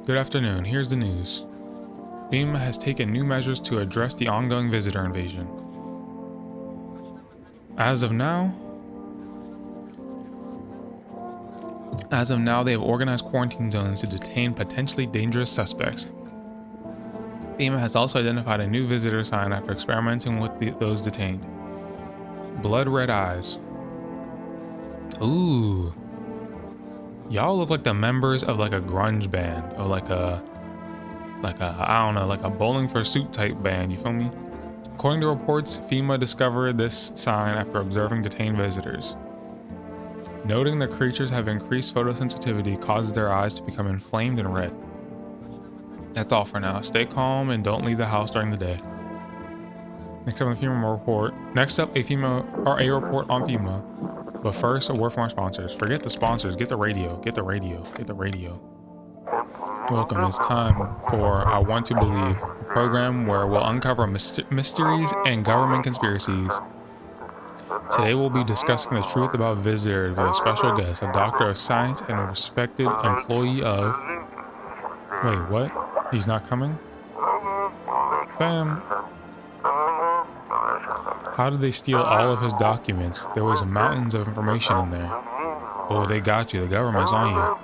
Good afternoon. Here's the news. FEMA has taken new measures to address the ongoing visitor invasion. As of now, they have organized quarantine zones to detain potentially dangerous suspects. FEMA has also identified a new visitor sign after experimenting with those detained. Blood red eyes. Ooh. Y'all look like the members of like a grunge band or like a I don't know, like a Bowling for Soup type band, you feel me? According to reports, FEMA discovered this sign after observing detained visitors. Noting the creatures have increased photosensitivity causes their eyes to become inflamed and red. That's all for now. Stay calm and don't leave the house during the day. Next up, a report on FEMA. But first, a word from our sponsors. Forget the sponsors. Get the radio. Get the radio. Welcome. It's time for I Want to Believe program where we'll uncover mysteries and government conspiracies. Today we'll be discussing the truth about visitors with a special guest, a doctor of science and a respected employee of... Wait, what? He's not coming? Fam. How did they steal all of his documents? There was mountains of information in there. Oh, they got you. The government's on you.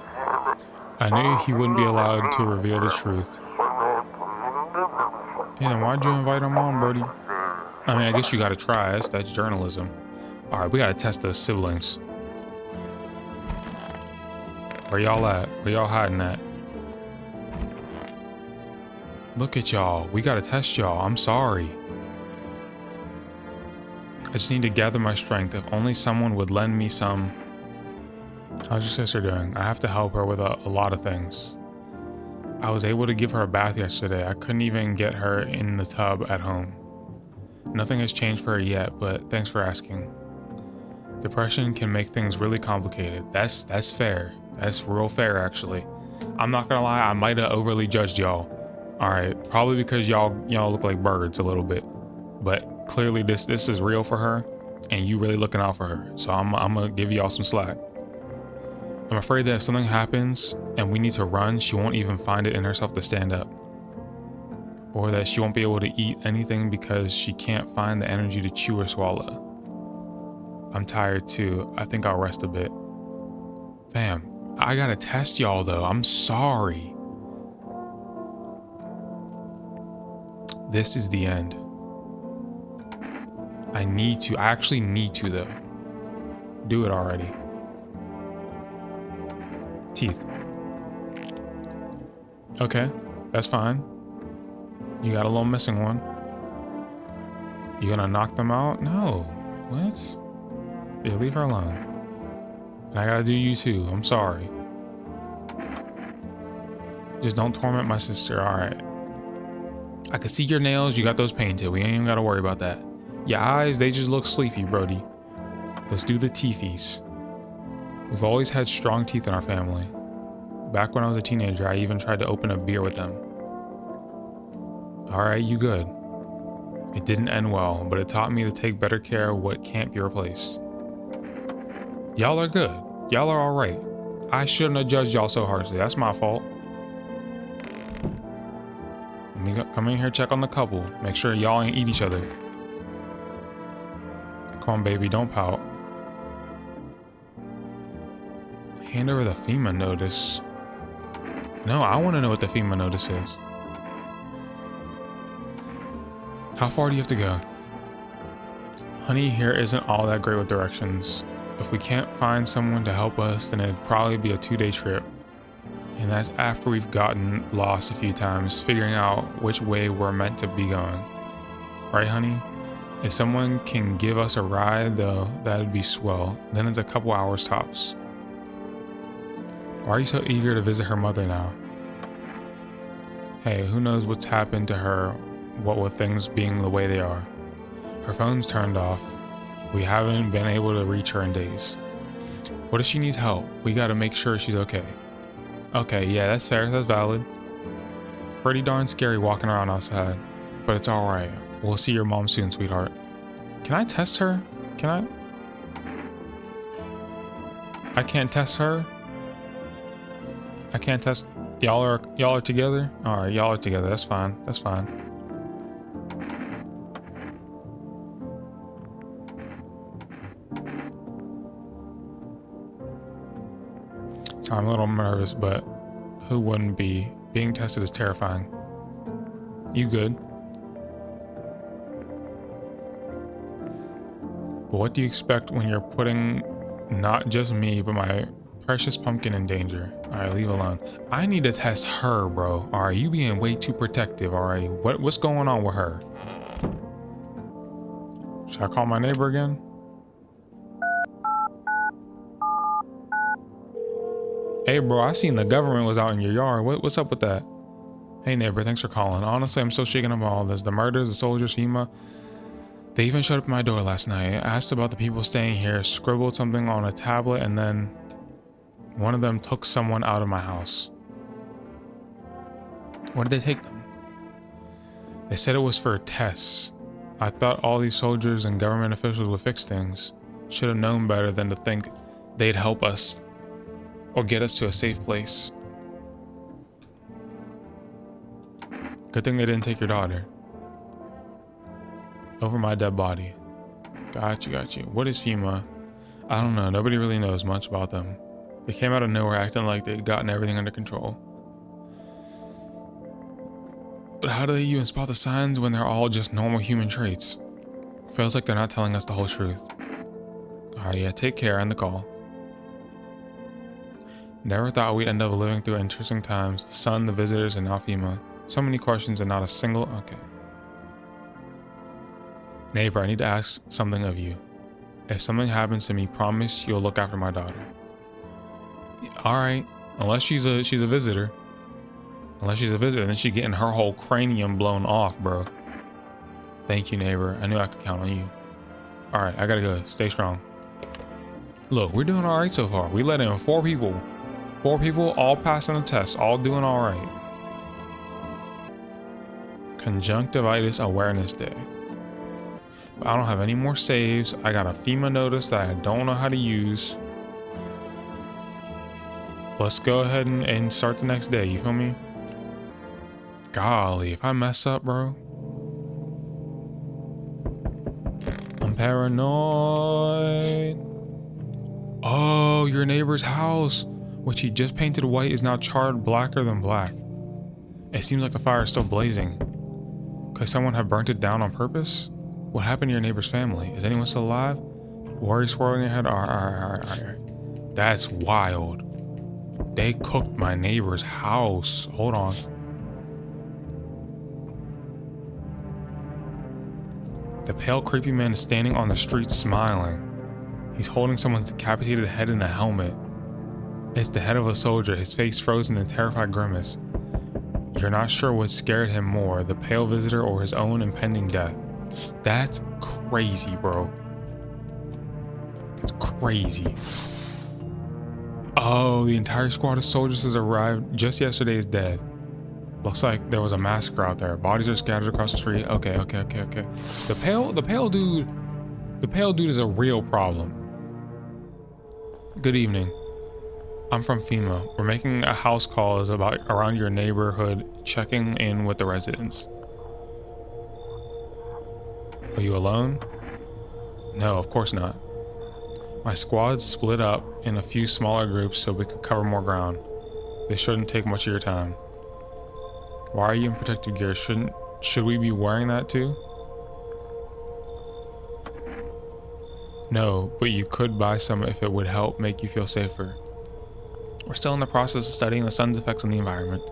I knew he wouldn't be allowed to reveal the truth. Hey, then why'd you invite him on, Brody? I mean, I guess you gotta try. That's journalism. Alright, we gotta test those siblings. Where y'all at? Where y'all hiding at? Look at y'all. We gotta test y'all. I'm sorry. I just need to gather my strength. If only someone would lend me some... How's your sister doing? I have to help her with a lot of things. I was able to give her a bath yesterday. I couldn't even get her in the tub at home. Nothing has changed for her yet, but thanks for asking. Depression can make things really complicated. That's fair. That's real fair, actually. I'm not gonna lie, I might have overly judged y'all. Alright, probably because y'all look like birds a little bit. But clearly this is real for her, and you really looking out for her. So I'm gonna give y'all some slack. I'm afraid that if something happens and we need to run, she won't even find it in herself to stand up. Or that she won't be able to eat anything because she can't find the energy to chew or swallow. I'm tired too. I think I'll rest a bit. Fam, I gotta test y'all though. I'm sorry. This is the end. I actually need to though. Do it already. Teeth. Okay, that's fine. You got a little missing one. You gonna knock them out? No. What? Yeah, leave her alone. And I gotta do you too. I'm sorry. Just don't torment my sister, alright. I can see your nails. You got those painted. We ain't even gotta worry about that. Your eyes, they just look sleepy, Brody. Let's do the teethies. We've always had strong teeth in our family. Back when I was a teenager, I even tried to open a beer with them. Alright, you good. It didn't end well, but it taught me to take better care of what can't be replaced. Y'all are good. Y'all are alright. I shouldn't have judged y'all so harshly. That's my fault. Let me come in here, check on the couple. Make sure y'all ain't eat each other. Come on, baby, don't pout. Hand over the FEMA notice. No, I want to know what the FEMA notice is. How far do you have to go? Honey here isn't all that great with directions. If we can't find someone to help us, then it'd probably be a 2-day trip. And that's after we've gotten lost a few times, figuring out which way we're meant to be going. Right, honey? If someone can give us a ride, though, that'd be swell. Then it's a couple hours tops. Why are you so eager to visit her mother now? Hey, who knows what's happened to her, what with things being the way they are. Her phone's turned off. We haven't been able to reach her in days. What if she needs help? We gotta make sure she's okay. Okay, yeah, that's fair, that's valid. Pretty darn scary walking around outside, but it's alright. We'll see your mom soon, sweetheart. Can I test her? Can I can't test her? I can't test. Y'all are together? Alright, y'all are together. That's fine. That's fine. So I'm a little nervous, but who wouldn't be? Being tested is terrifying. You good? But what do you expect when you're putting not just me, but my precious pumpkin in danger? Alright, leave alone. I need to test her, bro. Alright, you being way too protective, alright? What's going on with her? Should I call my neighbor again? Hey bro, I seen the government was out in your yard. What's up with that? Hey neighbor, thanks for calling. Honestly, I'm still shaken up all this. The murders, the soldiers, FEMA. They even showed up at my door last night. I asked about the people staying here, scribbled something on a tablet, and then one of them took someone out of my house. Where did they take them? They said it was for tests. I thought all these soldiers and government officials would fix things. Should have known better than to think they'd help us or get us to a safe place. Good thing they didn't take your daughter. Over my dead body. Got you. What is FEMA? I don't know. Nobody really knows much about them. They came out of nowhere acting like they'd gotten everything under control. But how do they even spot the signs when they're all just normal human traits? Feels like they're not telling us the whole truth. Alright, yeah, take care, end the call. Never thought we'd end up living through interesting times. The sun, the visitors, and now FEMA. So many questions and not a single... Okay. Neighbor, I need to ask something of you. If something happens to me, promise you'll look after my daughter. Alright. Unless she's a visitor. Unless she's a visitor, then she's getting her whole cranium blown off, bro. Thank you, neighbor. I knew I could count on you. Alright, I gotta go. Stay strong. Look, we're doing alright so far. We let in 4 people. 4 people, all passing the test, all doing alright. Conjunctivitis Awareness Day. But I don't have any more saves. I got a FEMA notice that I don't know how to use. Let's go ahead and start the next day, you feel me? Golly, if I mess up, bro. I'm paranoid. Oh, your neighbor's house, which he just painted white, is now charred blacker than black. It seems like the fire is still blazing. Could someone have burnt it down on purpose? What happened to your neighbor's family? Is anyone still alive? Worry swirling in your head? Alright. That's wild. They cooked my neighbor's house. Hold on. The pale, creepy man is standing on the street smiling. He's holding someone's decapitated head in a helmet. It's the head of a soldier, his face frozen in a terrified grimace. You're not sure what scared him more, the pale visitor or his own impending death. That's crazy, bro. That's crazy. Oh, the entire squad of soldiers has arrived. Just yesterday is dead. Looks like there was a massacre out there. Bodies are scattered across the street. Okay. The pale dude is a real problem. Good evening. I'm from FEMA. We're making a house call around your neighborhood, checking in with the residents. Are you alone? No, of course not. My squad's split up in a few smaller groups so we could cover more ground. This shouldn't take much of your time. Why are you in protective gear? Should we be wearing that too? No, but you could buy some if it would help make you feel safer. We're still in the process of studying the sun's effects on the environment.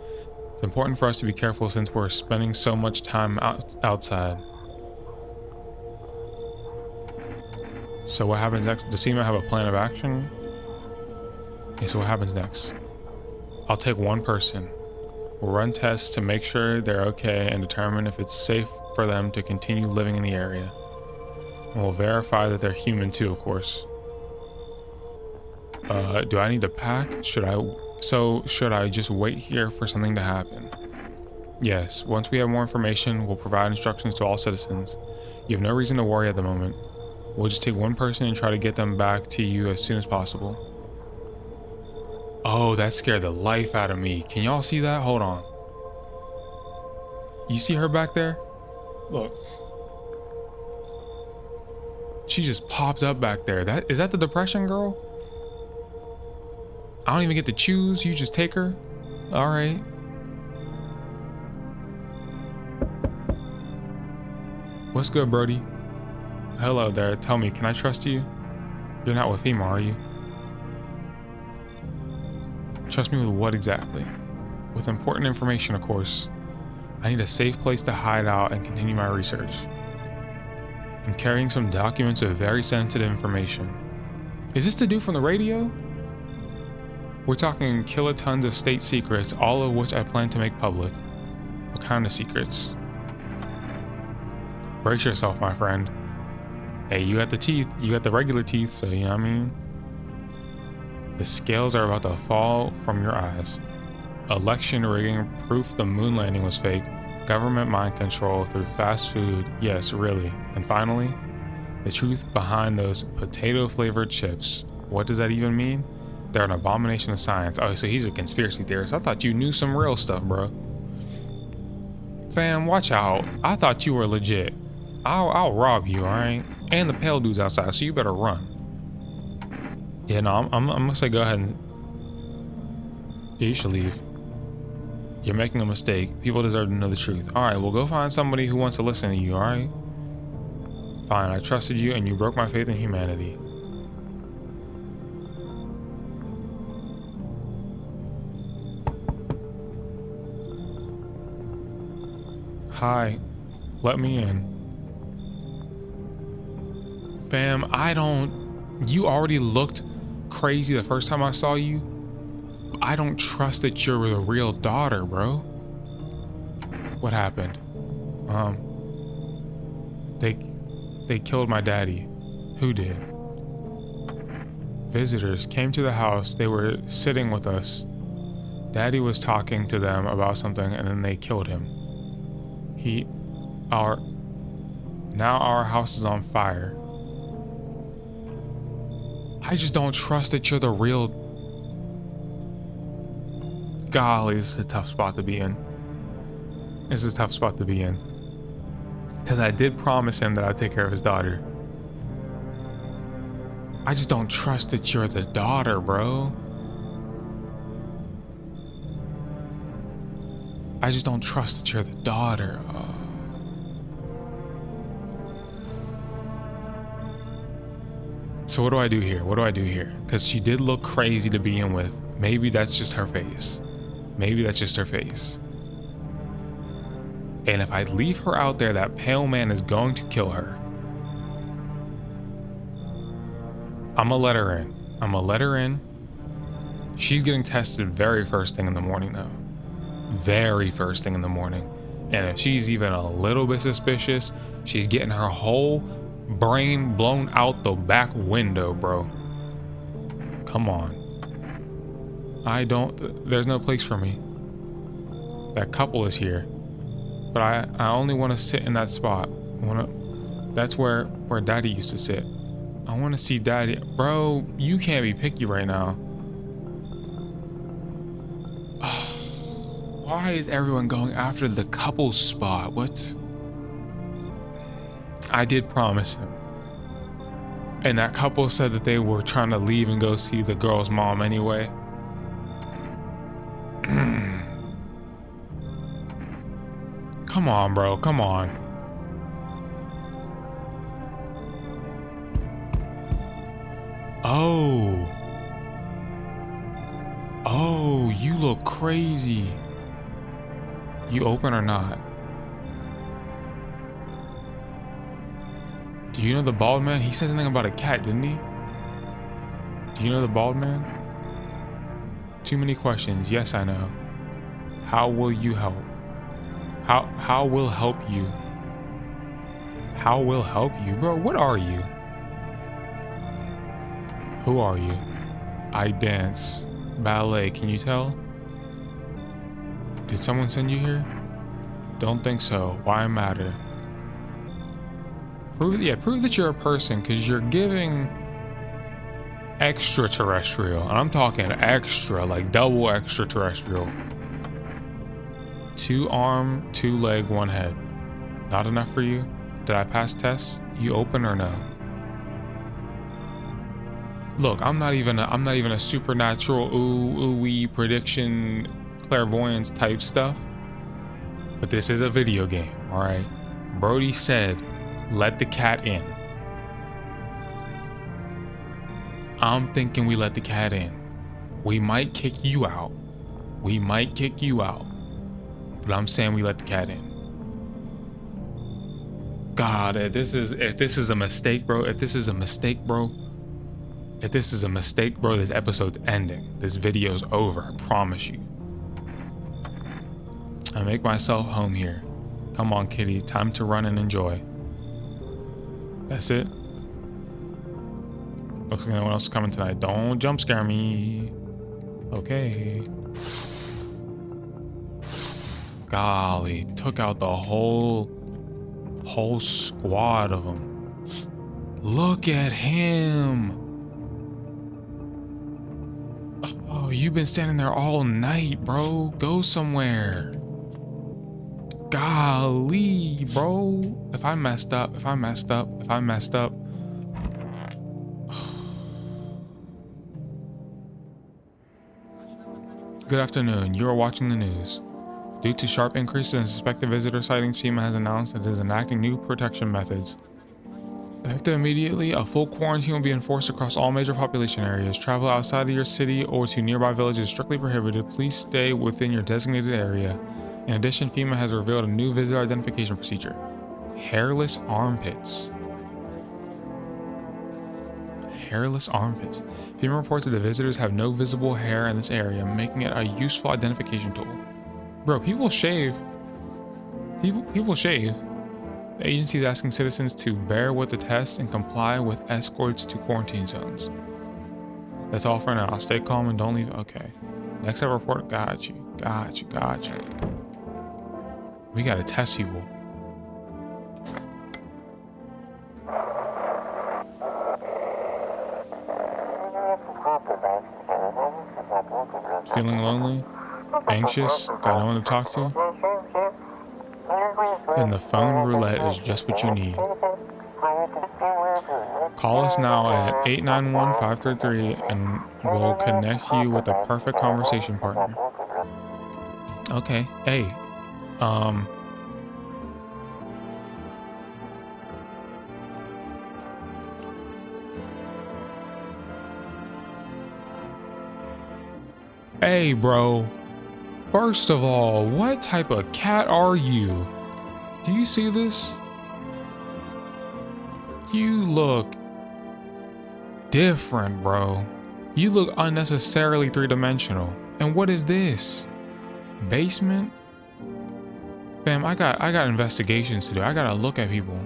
It's important for us to be careful since we're spending so much time outside. So what happens next? Does FEMA have a plan of action? Okay, so what happens next? I'll take one person. We'll run tests to make sure they're okay and determine if it's safe for them to continue living in the area. And we'll verify that they're human too, of course. Do I need to pack? Should I just wait here for something to happen? Yes, once we have more information, we'll provide instructions to all citizens. You have no reason to worry at the moment. We'll just take one person and try to get them back to you as soon as possible. Oh, that scared the life out of me. Can y'all see that? Hold on. You see her back there? Look. She just popped up back there. Is that the depression girl? I don't even get to choose. You just take her? All right. What's good, Brody? Hello there. Tell me, can I trust you? You're not with FEMA, are you? Trust me with what exactly? With important information, of course. I need a safe place to hide out and continue my research. I'm carrying some documents with very sensitive information. Is this the dude from the radio? We're talking kilotons of state secrets, all of which I plan to make public. What kind of secrets? Brace yourself, my friend. Hey, you got the teeth. You got the regular teeth, so you know what I mean? The scales are about to fall from your eyes. Election rigging, proof the moon landing was fake, Government mind control through fast food. Yes, really. And finally, the truth behind those potato-flavored chips. What does that even mean? They're an abomination of science. Oh, so he's a conspiracy theorist. I thought you knew some real stuff, bro. Fam, watch out. I thought you were legit. I'll rob you, alright? And the pale dude's outside, so you better run. Yeah, no, I'm gonna say go ahead and... Yeah, you should leave. You're making a mistake. People deserve to know the truth. Alright, well go find somebody who wants to listen to you, alright? Fine, I trusted you and you broke my faith in humanity. Hi, let me in. Fam, you already looked crazy the first time I saw you. I don't trust that you're the real daughter, bro. What happened? They killed my daddy. Who did? Visitors came to the house. They were sitting with us. Daddy was talking to them about something and then they killed him. Now our house is on fire. I just don't trust that you're the real... Golly, this is a tough spot to be in. This is a tough spot to be in. Because I did promise him that I'd take care of his daughter. I just don't trust that you're the daughter, bro. I just don't trust that you're the daughter. So what do I do here? What do I do here? Because she did look crazy to begin with. Maybe that's just her face. Maybe that's just her face. And if I leave her out there, that pale man is going to kill her. I'm gonna let her in. I'm gonna let her in. She's getting tested very first thing in the morning though. Very first thing in the morning. And if she's even a little bit suspicious, she's getting her whole brain blown out the back window, bro. Come on. There's no place for me. That couple is here. But I only want to sit in that spot. That's where daddy used to sit. I want to see daddy. Bro, you can't be picky right now. Why is everyone going after the couple spot? What? I did promise him. And that couple said that they were trying to leave and go see the girl's mom anyway. Come on, bro. Come on. Oh. Oh, you look crazy. You open or not? Do you know the bald man? He said something about a cat, didn't he? Do you know the bald man? Too many questions. Yes, I know. How will you help? How will help you? How will help you? Bro, what are you? Who are you? I dance. Ballet, can you tell? Did someone send you here? Don't think so. Why matter? Prove that you're a person, because you're giving extraterrestrial. And I'm talking extra, like double extraterrestrial. 2 arm, 2 leg, 1 head. Not enough for you? Did I pass tests? You open or no? Look, I'm not even a supernatural ooh-wee prediction clairvoyance type stuff. But this is a video game, alright? Brody said, let the cat in. I'm thinking we let the cat in. We might kick you out. We might kick you out. But I'm saying we let the cat in. God, if this is a mistake, bro, this episode's ending. This video's over, I promise you. I make myself home here. Come on, kitty, time to run and enjoy. That's it. Looks like no one else is coming tonight. Don't jump scare me. Okay. Golly, took out the whole squad of them. Look at him. Oh, you've been standing there all night, bro. Go somewhere. Golly, bro. If I messed up. Good afternoon. You are watching the news. Due to sharp increases in suspected visitor sightings, FEMA has announced that it is enacting new protection methods. Effective immediately, a full quarantine will be enforced across all major population areas. Travel outside of your city or to nearby villages is strictly prohibited. Please stay within your designated area. In addition, FEMA has revealed a new visitor identification procedure. Hairless armpits. Hairless armpits. FEMA reports that the visitors have no visible hair in this area, making it a useful identification tool. Bro, people shave. People shave. The agency is asking citizens to bear with the test and comply with escorts to quarantine zones. That's all for now. Stay calm and don't leave. Okay. Next up report. Got you. We gotta test people. Feeling lonely? Anxious? Got no one to talk to? Then the phone roulette is just what you need. Call us now at 891-533 and we'll connect you with the perfect conversation partner. Okay. Hey. Hey, bro. First of all, what type of cat are you? Do you see this? You look different, bro. You look unnecessarily three-dimensional. And what is this? Basement? Fam, I got investigations to do. I gotta look at people.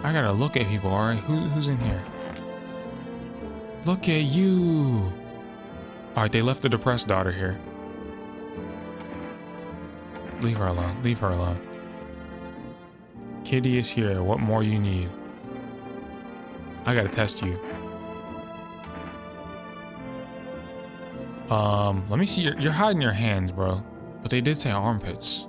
Alright? Who's in here? Look at you. Alright, they left the depressed daughter here. Leave her alone. Kitty is here. What more you need? I gotta test you. Let me see. You're hiding your hands, bro. But they did say armpits.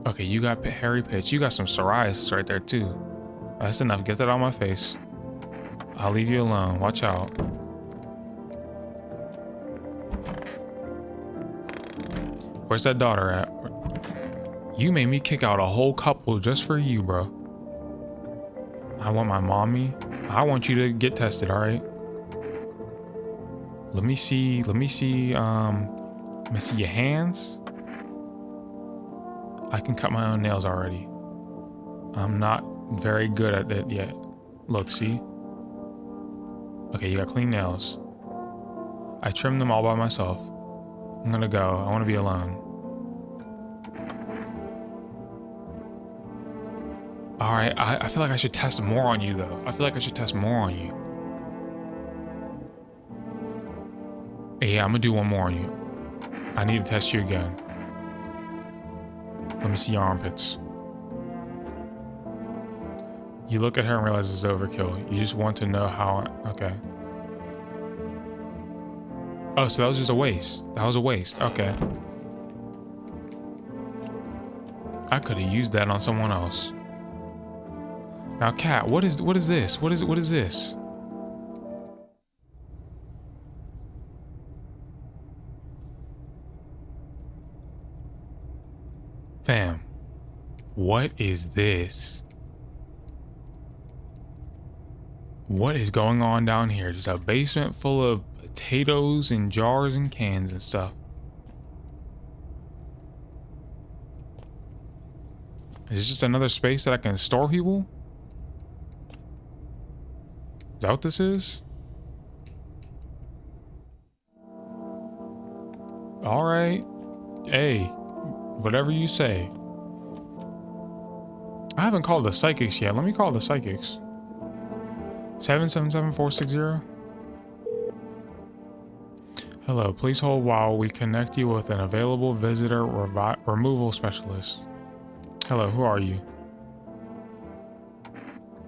Okay, you got hairy pits. You got some psoriasis right there too. That's enough. Get that on my face. I'll leave you alone. Watch out. Where's that daughter at? You made me kick out a whole couple just for you, bro. I want my mommy. I want you to get tested, all right? Let me see your hands. I can cut my own nails already. I'm not very good at it yet. Look, see? Okay, you got clean nails. I trimmed them all by myself. I'm gonna go. I wanna be alone. Alright, I feel like I should test more on you though. Yeah, I'm gonna do one more on you. I need to test you again. Let me see your armpits. You look at her and realize it's overkill. You just want to know how. Okay. Oh, so that was just a waste. Okay. I could have used that on someone else. Now, Kat, what is this? What is this? Fam, what is this? What is going on down here? Just a basement full of potatoes and jars and cans and stuff. Is this just another space that I can store people? Is that what this is? Alright. Hey, whatever you say. I haven't called the psychics yet. Let me call the psychics. 777-460. Hello, please hold while we connect you with an available visitor removal specialist. Hello, who are you?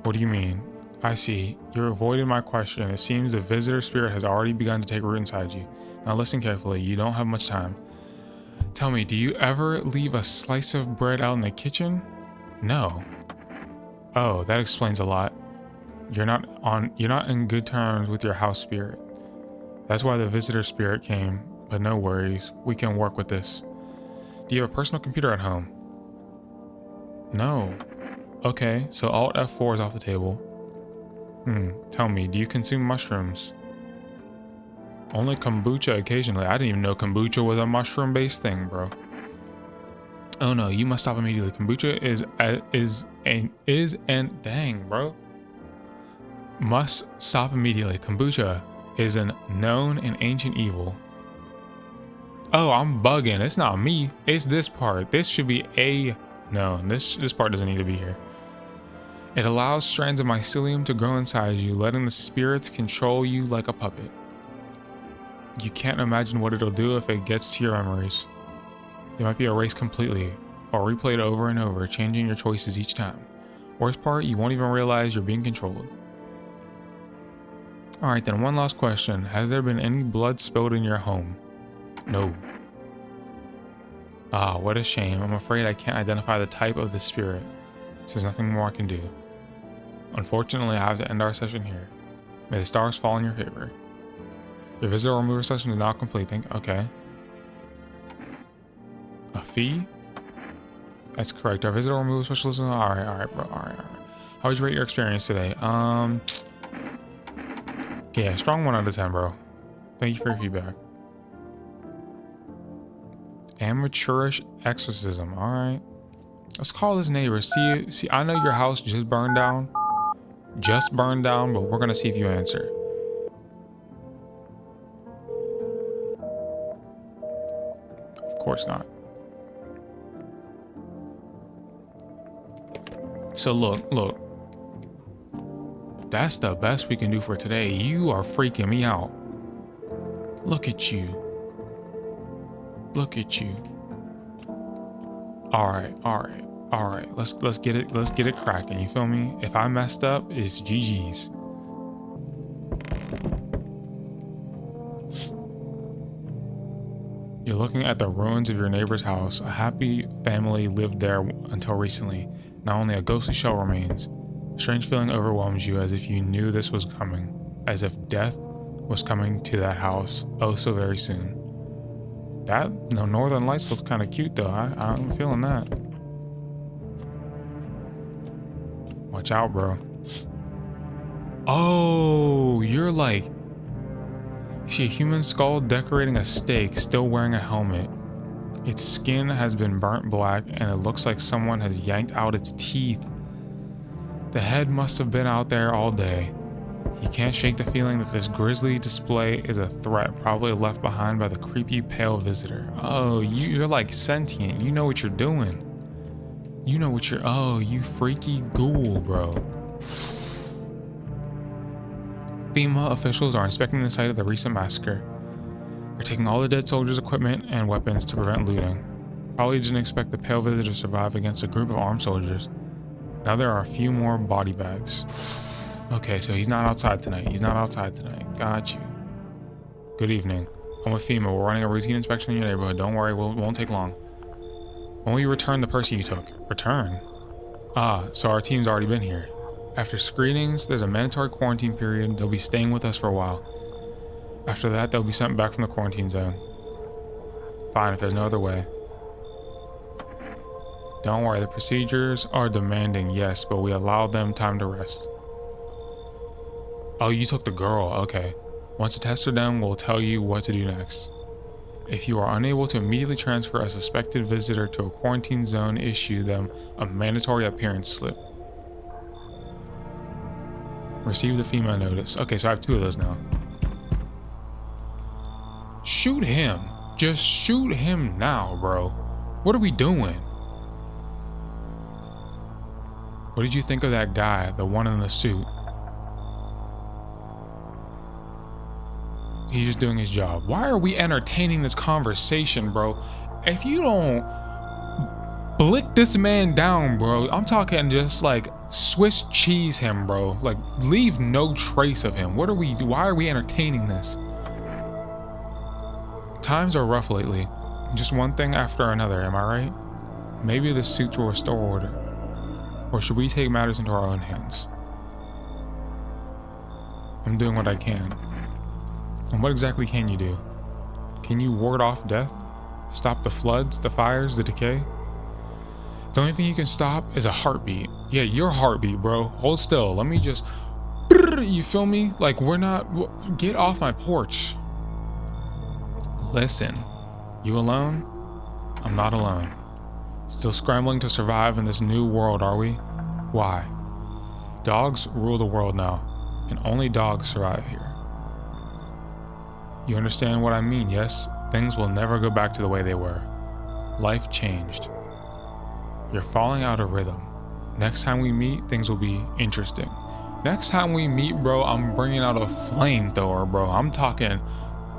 What do you mean? I see. You avoided my question. It seems the visitor spirit has already begun to take root inside you. Now listen carefully. You don't have much time. Tell me, do you ever leave a slice of bread out in the kitchen? No. Oh, that explains a lot. You're not in good terms with your house spirit. That's why the visitor spirit came, but no worries. We can work with this. Do you have a personal computer at home? No. Okay, so Alt F4 is off the table. Tell me, do you consume mushrooms? Only kombucha occasionally. I didn't even know kombucha was a mushroom-based thing, bro. Oh no, you must stop immediately. Kombucha dang, bro. Must stop immediately. Kombucha is a known and ancient evil. Oh, I'm bugging. It's not me. It's this part. This should be a no. This part doesn't need to be here. It allows strands of mycelium to grow inside you, letting the spirits control you like a puppet. You can't imagine what it'll do if it gets to your memories. It might be erased completely, or replayed over and over, changing your choices each time. Worst part, you won't even realize you're being controlled. Alright then, one last question. Has there been any blood spilled in your home? No. Ah, what a shame. I'm afraid I can't identify the type of the spirit. So there's nothing more I can do. Unfortunately, I have to end our session here. May the stars fall in your favor. Your visitor remover session is now complete. Okay. A fee? That's correct. Our visitor removal specialist. Alright, bro. Alright. How would you rate your experience today? Yeah, strong 1 out of 10, bro. Thank you for your feedback. Amateurish exorcism. Alright. Let's call this neighbor. See, I know your house just burned down. But we're gonna see if you answer. Of course not. So look. That's the best we can do for today. You are freaking me out. Look at you. All right. Let's get it cracking. You feel me? If I messed up, it's GG's. You're looking at the ruins of your neighbor's house. A happy family lived there until recently. Now only a ghostly shell remains. A strange feeling overwhelms you, as if you knew this was coming. As if death was coming to that house oh so very soon. Northern Lights looks kind of cute though. I'm feeling that. Watch out, bro. Oh, you're like... You see a human skull decorating a stake, still wearing a helmet. Its skin has been burnt black, and it looks like someone has yanked out its teeth. The head must have been out there all day. You can't shake the feeling that this grisly display is a threat, probably left behind by the creepy pale visitor. Oh, you're like sentient. You know what you're doing. Oh, you freaky ghoul, bro. FEMA officials are inspecting the site of the recent massacre. They're taking all the dead soldiers' equipment and weapons to prevent looting. Probably didn't expect the pale visitor to survive against a group of armed soldiers. Now there are a few more body bags. Okay, so he's not outside tonight. Got you. Good evening. I'm with FEMA. We're running a routine inspection in your neighborhood. Don't worry, it won't take long. When will you return the person you took? Return? Ah, so our team's already been here. After screenings, there's a mandatory quarantine period. They'll be staying with us for a while. After that, they'll be sent back from the quarantine zone. Fine, if there's no other way. Don't worry, the procedures are demanding, yes, but we allow them time to rest. Oh, you took the girl, okay. Once the tests are done, we'll tell you what to do next. If you are unable to immediately transfer a suspected visitor to a quarantine zone, issue them a mandatory appearance slip. Receive the FEMA notice. Okay, so I have 2 of those now. Shoot him. Just shoot him now, bro. What are we doing? What did you think of that guy, the one in the suit? He's just doing his job. Why are we entertaining this conversation, bro? If you don't blick this man down, bro, I'm talking just like Swiss cheese him, bro. Like, leave no trace of him. Why are we entertaining this? Times are rough lately. Just one thing after another, am I right? Maybe the suits will restore order. Or should we take matters into our own hands? I'm doing what I can. And what exactly can you do? Can you ward off death? Stop the floods, the fires, the decay? The only thing you can stop is a heartbeat. Yeah, your heartbeat, bro. Hold still. Let me just... You feel me? Like, we're not... Get off my porch. Listen. You alone? I'm not alone. Still scrambling to survive in this new world, are we? Why? Dogs rule the world now, and only dogs survive here. You understand what I mean, yes? Things will never go back to the way they were. Life changed. You're falling out of rhythm. Next time we meet, things will be interesting. Next time we meet, bro, I'm bringing out a flamethrower, bro. I'm talking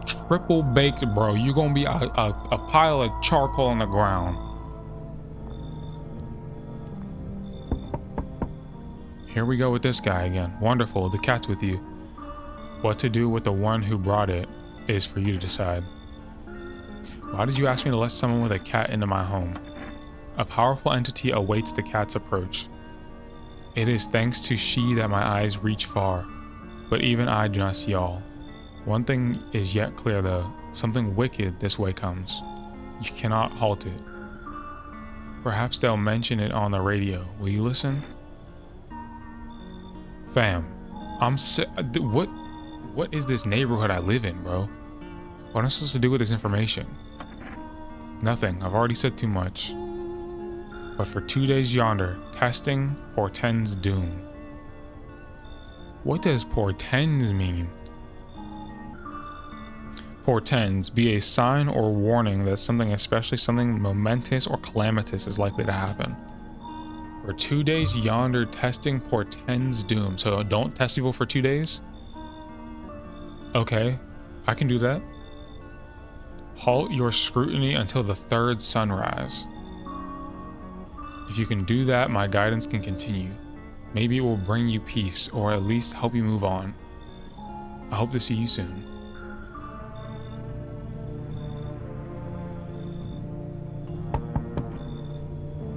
triple baked, bro. You're gonna be a pile of charcoal on the ground. Here we go with this guy again. Wonderful, the cat's with you. What to do with the one who brought it is for you to decide. Why did you ask me to let someone with a cat into my home? A powerful entity awaits the cat's approach. It is thanks to she that my eyes reach far, but even I do not see all. One thing is yet clear though, something wicked this way comes. You cannot halt it. Perhaps they'll mention it on the radio. Will you listen? Fam, what is this neighborhood I live in, bro? What am I supposed to do with this information? Nothing, I've already said too much. But for 2 days yonder, testing portends doom. What does portends mean? Portends be a sign or warning that something, especially something momentous or calamitous, is likely to happen. For 2 days yonder, testing portends doom. So don't test people for 2 days? Okay, I can do that. Halt your scrutiny until the third sunrise. If you can do that, my guidance can continue. Maybe it will bring you peace, or at least help you move on. I hope to see you soon.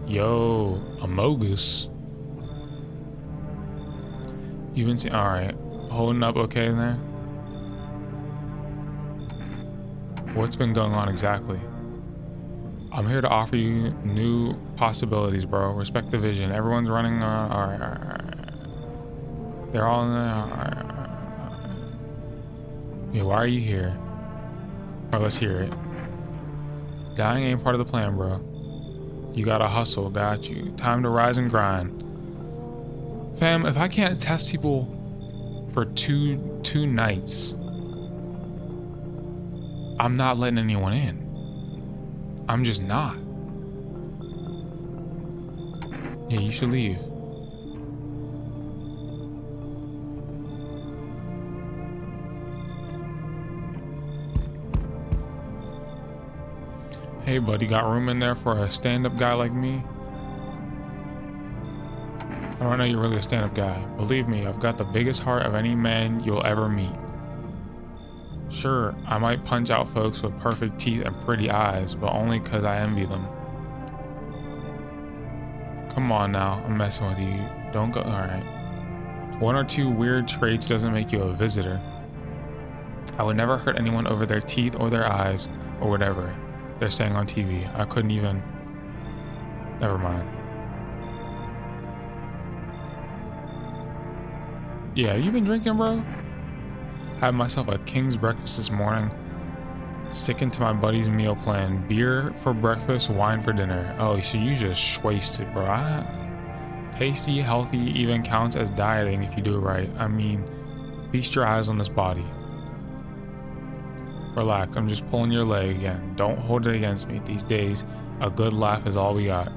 Yo, Amogus. You've been seeing, alright. Holding up okay in there? What's been going on exactly? I'm here to offer you new possibilities, bro. Respect the vision. Everyone's running around. Alright. They're all in there. Alright. Yeah, why are you here? Or let's hear it. Dying ain't part of the plan, bro. You gotta hustle, got you. Time to rise and grind. Fam, if I can't test people for two nights, I'm not letting anyone in. I'm just not. Yeah, you should leave. Hey buddy, got room in there for a stand-up guy like me? I don't know you're really a stand-up guy. Believe me, I've got the biggest heart of any man you'll ever meet. Sure, I might punch out folks with perfect teeth and pretty eyes, but only because I envy them. Come on now, I'm messing with you. Don't go. Alright. 1 or 2 weird traits doesn't make you a visitor. I would never hurt anyone over their teeth or their eyes or whatever they're saying on TV. I couldn't even. Never mind. Yeah, you been drinking, bro? Had myself a king's breakfast this morning. Sticking to my buddy's meal plan. Beer for breakfast, wine for dinner. Oh, so you just wasted, bro. Tasty, healthy even counts as dieting if you do it right. I mean, feast your eyes on this body. Relax, I'm just pulling your leg again. Don't hold it against me. These days, a good laugh is all we got.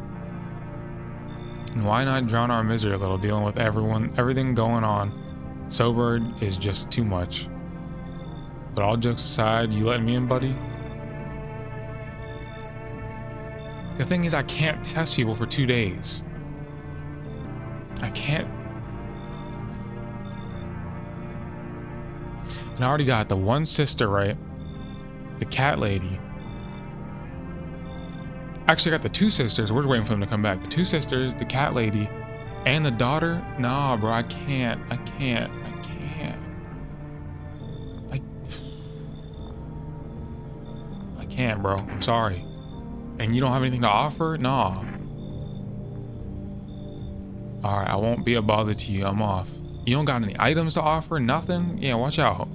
And why not drown our misery a little, dealing with everything going on? Sober is just too much. But all jokes aside, you letting me in, buddy? The thing is, I can't test people for 2 days. I can't. And I already got the one sister, right? The cat lady. Actually, I got the two sisters. We're waiting for them to come back. The two sisters, the cat lady, and the daughter. Nah, bro, I can't. I can't, bro. I'm sorry. And you don't have anything to offer? Nah. Alright, I won't be a bother to you. I'm off. You don't got any items to offer? Nothing? Yeah, watch out.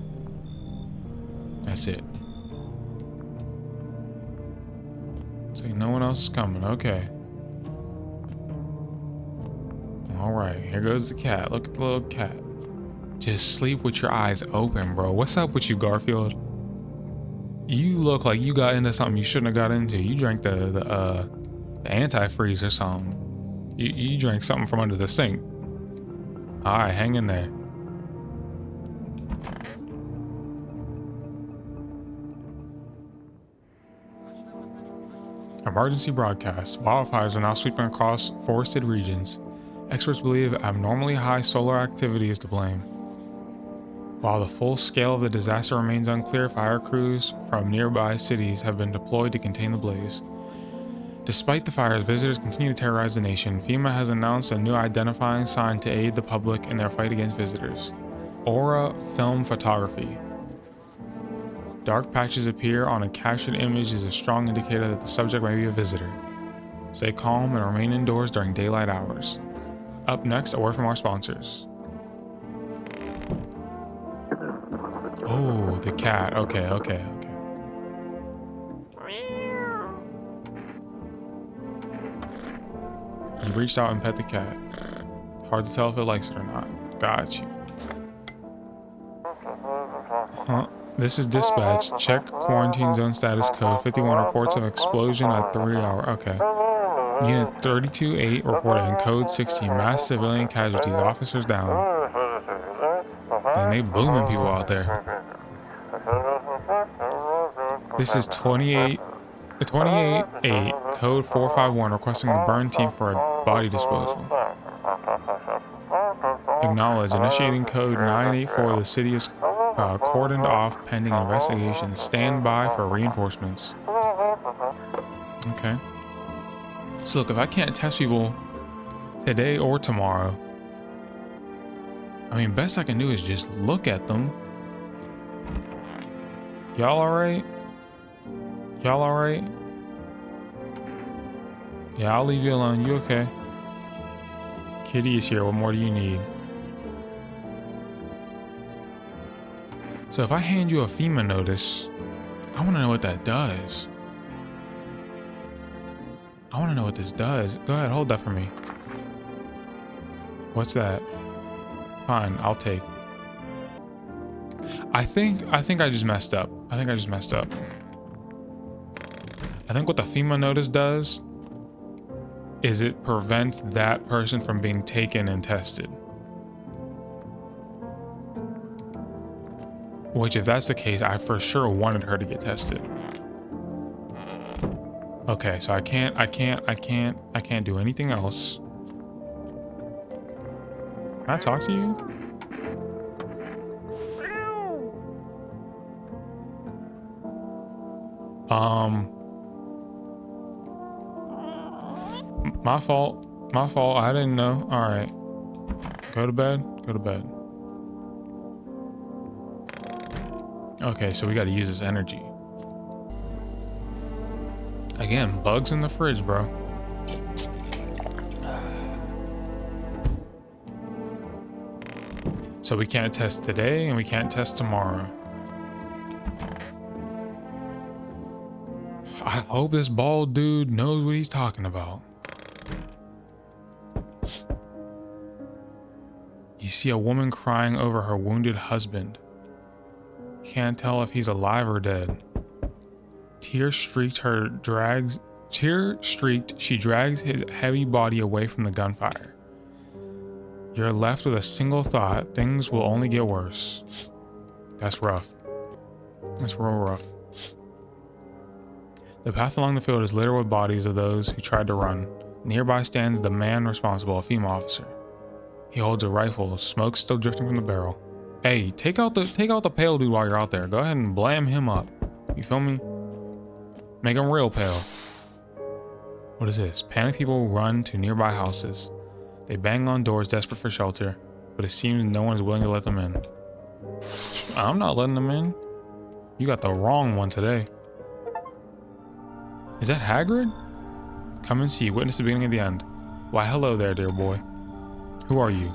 That's it. So no one else is coming. Okay. Alright, here goes the cat. Look at the little cat. Just sleep with your eyes open, bro. What's up with you, Garfield? You look like you got into something you shouldn't have got into. You drank the antifreeze or something. You drank something from under the sink. Alright, hang in there. Emergency broadcast. Wildfires are now sweeping across forested regions. Experts believe abnormally high solar activity is to blame. While the full scale of the disaster remains unclear, fire crews from nearby cities have been deployed to contain the blaze. Despite the fires, visitors continue to terrorize the nation. FEMA has announced a new identifying sign to aid the public in their fight against visitors. Aura Film Photography. Dark patches appear on a captured image is a strong indicator that the subject may be a visitor. Stay calm and remain indoors during daylight hours. Up next, a word from our sponsors. Oh, the cat. Okay. You reached out and pet the cat. Hard to tell if it likes it or not. Got you. Huh? This is dispatch. Check quarantine zone status code. 51 reports of explosion at 3 hour. Okay. Unit 32-8 reporting code 16. Mass civilian casualties. Officers down. And they booming people out there. This is 28-8 code 451 requesting a burn team for a body disposal. Acknowledge. Initiating code 984. The city is cordoned off pending investigation. Stand by for reinforcements. Okay. So look, if I can't test people today or tomorrow, I mean, best I can do is just look at them. Y'all alright? Y'all alright? Yeah, I'll leave you alone. You okay? Kitty is here. What more do you need? So if I hand you a FEMA notice, I want to know what that does. I want to know what this does. Go ahead, hold that for me. What's that? Fine, I'll take. I think I just messed up. I think what the FEMA notice does is it prevents that person from being taken and tested. Which, if that's the case, I for sure wanted her to get tested. Okay, so I can't do anything else. Can I talk to you? My fault. I didn't know. All right. Go to bed. Okay, so we got to use this energy. Again, bugs in the fridge, bro. So we can't test today and we can't test tomorrow. I hope this bald dude knows what he's talking about. You see a woman crying over her wounded husband. Can't tell if he's alive or dead. Tear-streaked, she drags his heavy body away from the gunfire. You're left with a single thought: things will only get worse. That's rough. That's real rough. The path along the field is littered with bodies of those who tried to run. Nearby stands the man responsible, a female officer. He holds a rifle, smoke still drifting from the barrel. Hey, take out the pale dude while you're out there. Go ahead and blam him up. You feel me? Make him real pale. What is this? Panicked people run to nearby houses. They bang on doors desperate for shelter, but it seems no one is willing to let them in. I'm not letting them in. You got the wrong one today. Is that Hagrid? Come and see. Witness the beginning of the end. Why, hello there, dear boy. Who are you?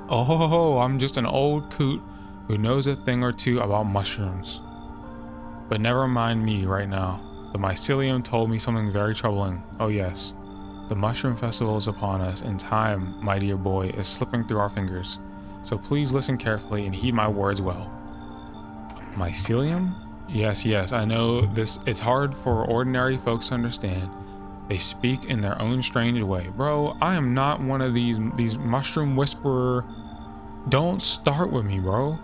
Oh, I'm just an old coot who knows a thing or two about mushrooms. But never mind me right now. The mycelium told me something very troubling. Oh yes. The mushroom festival is upon us, and time, my dear boy, is slipping through our fingers. So please listen carefully and heed my words well. Mycelium? Yes, I know this. It's hard for ordinary folks to understand. They speak in their own strange way. Bro, I am not one of these mushroom whisperer. Don't start with me, bro.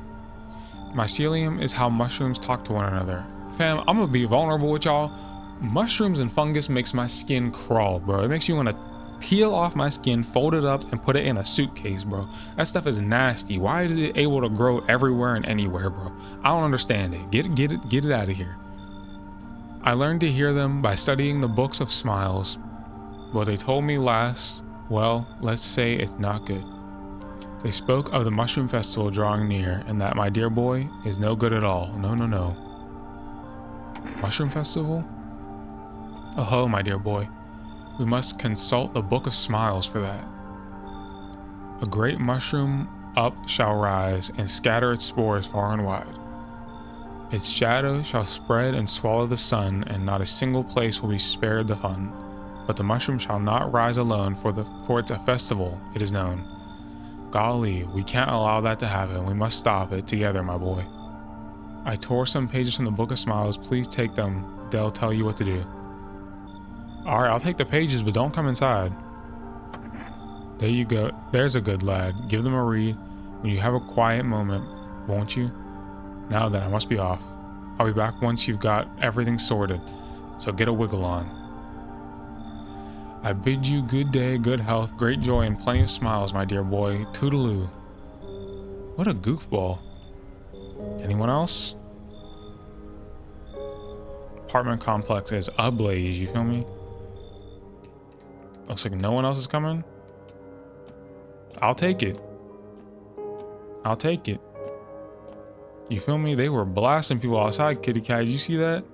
Mycelium is how mushrooms talk to one another. Fam, I'm gonna be vulnerable with y'all. Mushrooms and fungus makes my skin crawl, bro. It makes you want to peel off my skin, fold it up, and put it in a suitcase, bro. That stuff is nasty. Why is it able to grow everywhere and anywhere, bro? I don't understand it. Get it out of here. I learned to hear them by studying the books of smiles. What they told me last, well, let's say it's not good. They spoke of the mushroom festival drawing near, and that my dear boy is no good at all. No. Mushroom festival? Oh, my dear boy. We must consult the Book of Smiles for that. A great mushroom up shall rise and scatter its spores far and wide. Its shadow shall spread and swallow the sun, and not a single place will be spared the fun. But the mushroom shall not rise alone, for it's a festival, it is known. Golly, we can't allow that to happen. We must stop it together, my boy. I tore some pages from the Book of Smiles. Please take them. They'll tell you what to do. Alright, I'll take the pages, but don't come inside. There you go. There's a good lad. Give them a read when you have a quiet moment, won't you? Now then, I must be off. I'll be back once you've got everything sorted, so get a wiggle on. I bid you good day, good health, great joy, and plenty of smiles, my dear boy. Toodaloo. What a goofball. Anyone else? Apartment complex is ablaze, you feel me? Looks like no one else is coming. I'll take it. You feel me? They were blasting people outside, kitty cat. You see that?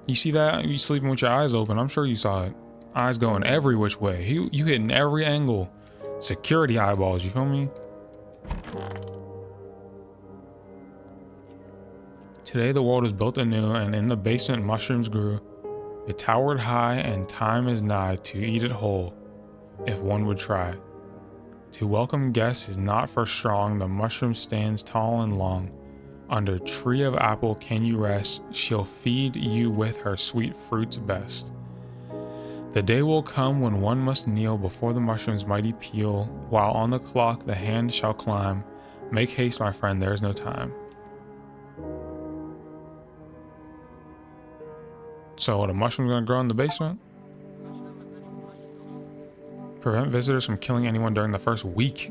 You see that? You sleeping with your eyes open. I'm sure you saw it. Eyes going every which way. You hitting every angle. Security eyeballs, you feel me? Today the world is built anew, and in the basement mushrooms grew. It towered high, and time is nigh to eat it whole, if one would try. To welcome guests is not for strong. The mushroom stands tall and long. Under tree of apple can you rest. She'll feed you with her sweet fruits best. The day will come when one must kneel before the mushroom's mighty peel, while on the clock the hand shall climb. Make haste, my friend, there is no time. So the mushroom's gonna grow in the basement? Prevent visitors from killing anyone during the first week.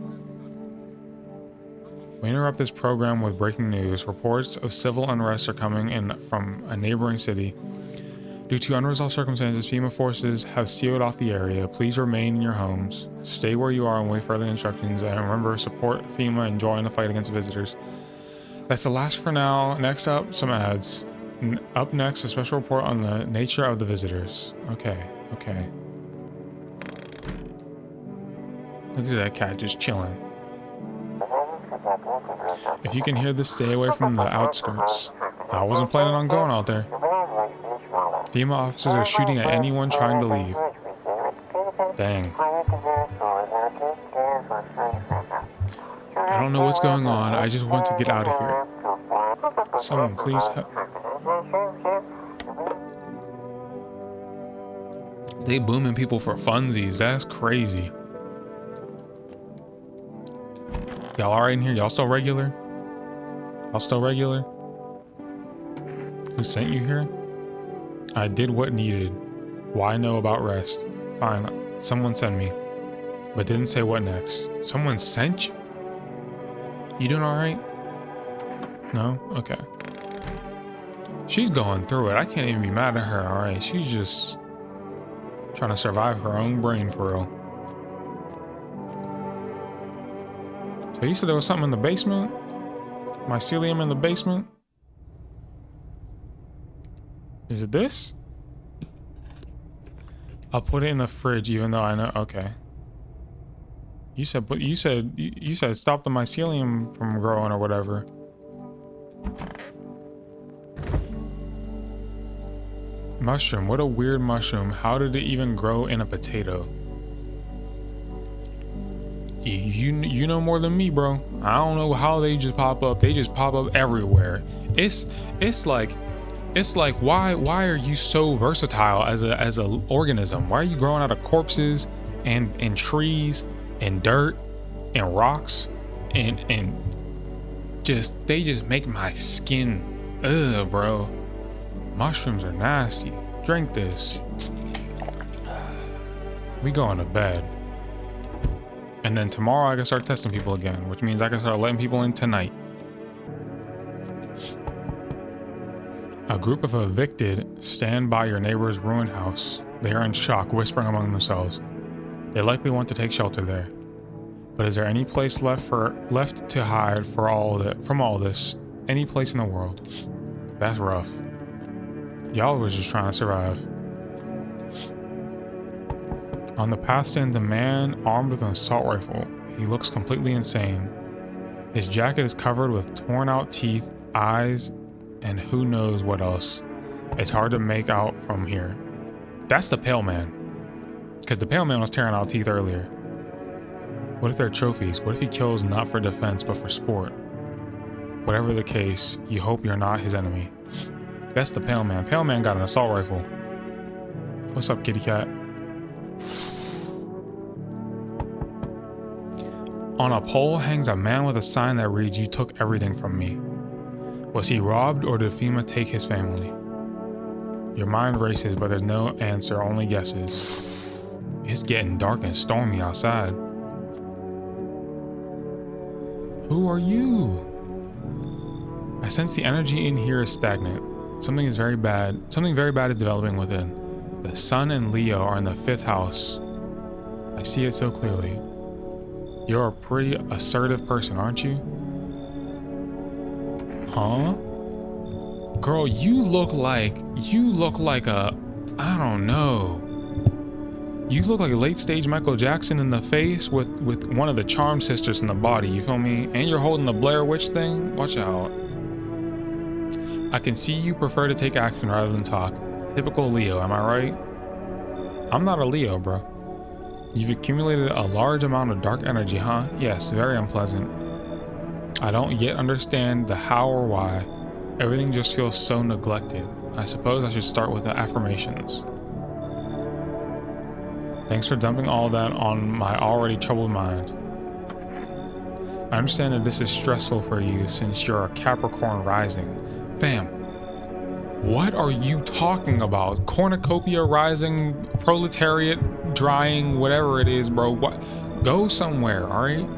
We interrupt this program with breaking news. Reports of civil unrest are coming in from a neighboring city. Due to unresolved circumstances, FEMA forces have sealed off the area. Please remain in your homes. Stay where you are and wait for further instructions. And remember, support FEMA and join the fight against visitors. That's the last for now. Next up, some ads. Up next, a special report on the nature of the visitors. Okay. Look at that cat just chilling. If you can hear this, stay away from the outskirts. I wasn't planning on going out there. FEMA officers are shooting at anyone trying to leave. Dang. I don't know what's going on. I just want to get out of here. Someone please help. They booming people for funsies. That's crazy. Y'all alright in here? Y'all still regular? Who sent you here? I did what needed. Why know about rest? Fine, someone sent me. But didn't say what next. Someone sent you? You doing alright? No? Okay. She's going through it. I can't even be mad at her, alright? She's just trying to survive her own brain for real. So you said there was something in the basement? Mycelium in the basement? Is it this? I'll put it in the fridge even though I know. Okay. You said stop the mycelium from growing or whatever. Mushroom. What a weird mushroom. How did it even grow in a potato? You know more than me, bro. I don't know how they just pop up. They just pop up everywhere. It's like why are you so versatile as a organism? Why are you growing out of corpses and trees and dirt and rocks and just they just make my skin bro. Mushrooms are nasty. Drink this. We going to bed. And then tomorrow I can start testing people again, which means I can start letting people in tonight. A group of evicted stand by your neighbor's ruined house. They are in shock, whispering among themselves. They likely want to take shelter there. But is there any place left to hide from all this? Any place in the world? That's rough. Y'all was just trying to survive. On the path stands a man armed with an assault rifle. He looks completely insane. His jacket is covered with torn out teeth, eyes, and who knows what else. It's hard to make out from here. That's the Pale Man. Because the Pale Man was tearing out teeth earlier. What if they're trophies? What if he kills not for defense but for sport? Whatever the case, you hope you're not his enemy. That's the Pale Man. Pale Man got an assault rifle. What's up, kitty cat? On a pole hangs a man with a sign that reads, "You took everything from me." Was he robbed or did FEMA take his family? Your mind races, but there's no answer, only guesses. It's getting dark and stormy outside. Who are you? I sense the energy in here is stagnant. Something very bad is developing within. The sun and Leo are in the 5th house. I see it so clearly. You're a pretty assertive person, aren't you? Huh? Girl, you look like a, I don't know. You look like a late stage Michael Jackson in the face with one of the Charm sisters in the body, you feel me? And you're holding the Blair Witch thing? Watch out. I can see you prefer to take action rather than talk. Typical Leo, am I right? I'm not a Leo, bro. You've accumulated a large amount of dark energy, huh? Yes, very unpleasant. I don't yet understand the how or why. Everything just feels so neglected. I suppose I should start with the affirmations. Thanks for dumping all that on my already troubled mind. I understand that this is stressful for you since you're a Capricorn rising. Fam, what are you talking about? Cornucopia rising, proletariat drying, whatever it is, bro. What? Go somewhere, all right?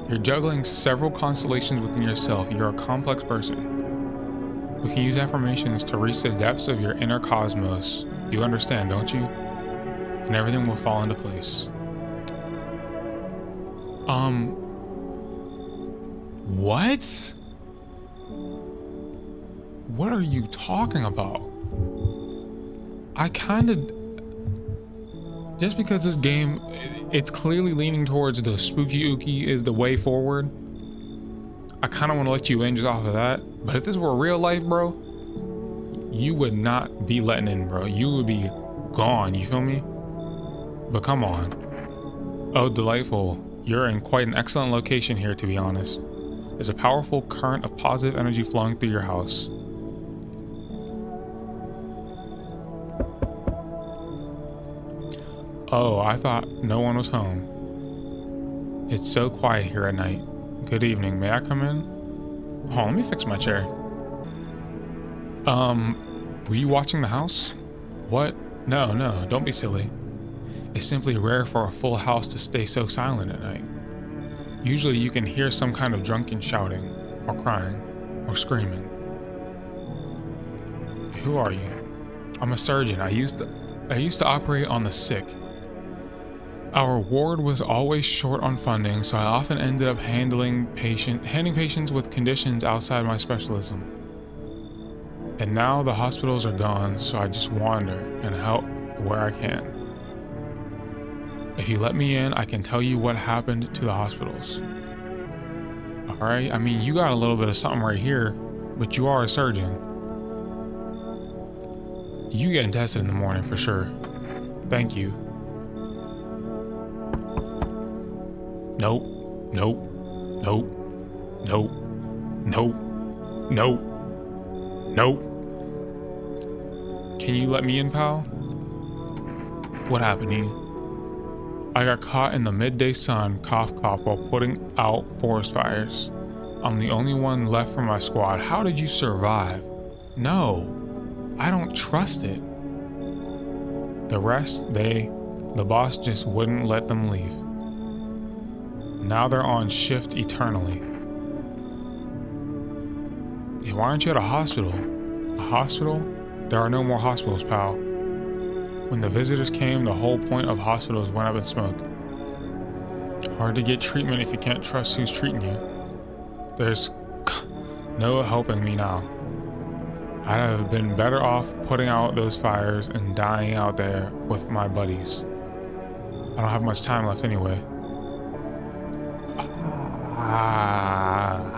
You're juggling several constellations within yourself. You're a complex person. We can use affirmations to reach the depths of your inner cosmos. You understand, don't you? And everything will fall into place. What? What are you talking about? Just because this game, it's clearly leaning towards the spooky ooky is the way forward. I kind of want to let you in just off of that. But if this were real life, bro, you would not be letting in, bro. You would be gone, you feel me? But come on. Oh, delightful. You're in quite an excellent location here, to be honest. There's a powerful current of positive energy flowing through your house. Oh, I thought no one was home. It's so quiet here at night. Good evening, may I come in? Oh, let me fix my chair. Were you watching the house? What? No, no, don't be silly. It's simply rare for a full house to stay so silent at night. Usually you can hear some kind of drunken shouting, or crying, or screaming. Who are you? I'm a surgeon. I used to operate on the sick. Our ward was always short on funding, so I often ended up handing patients with conditions outside my specialism. And now the hospitals are gone, so I just wander and help where I can. If you let me in, I can tell you what happened to the hospitals. Alright, I mean, you got a little bit of something right here, but you are a surgeon. You getting tested in the morning for sure. Thank you. Nope. Nope. Nope. Nope. Nope. Nope. Nope. Can you let me in, pal? What happened to you? I got caught in the midday sun, cough cough, while putting out forest fires. I'm the only one left from my squad. How did you survive? No, I don't trust it. The rest, the boss just wouldn't let them leave. Now they're on shift eternally. Yeah, why aren't you at a hospital? A hospital? There are no more hospitals, pal. When the visitors came, the whole point of hospitals went up in smoke. Hard to get treatment if you can't trust who's treating you. There's no helping me now. I'd have been better off putting out those fires and dying out there with my buddies. I don't have much time left anyway.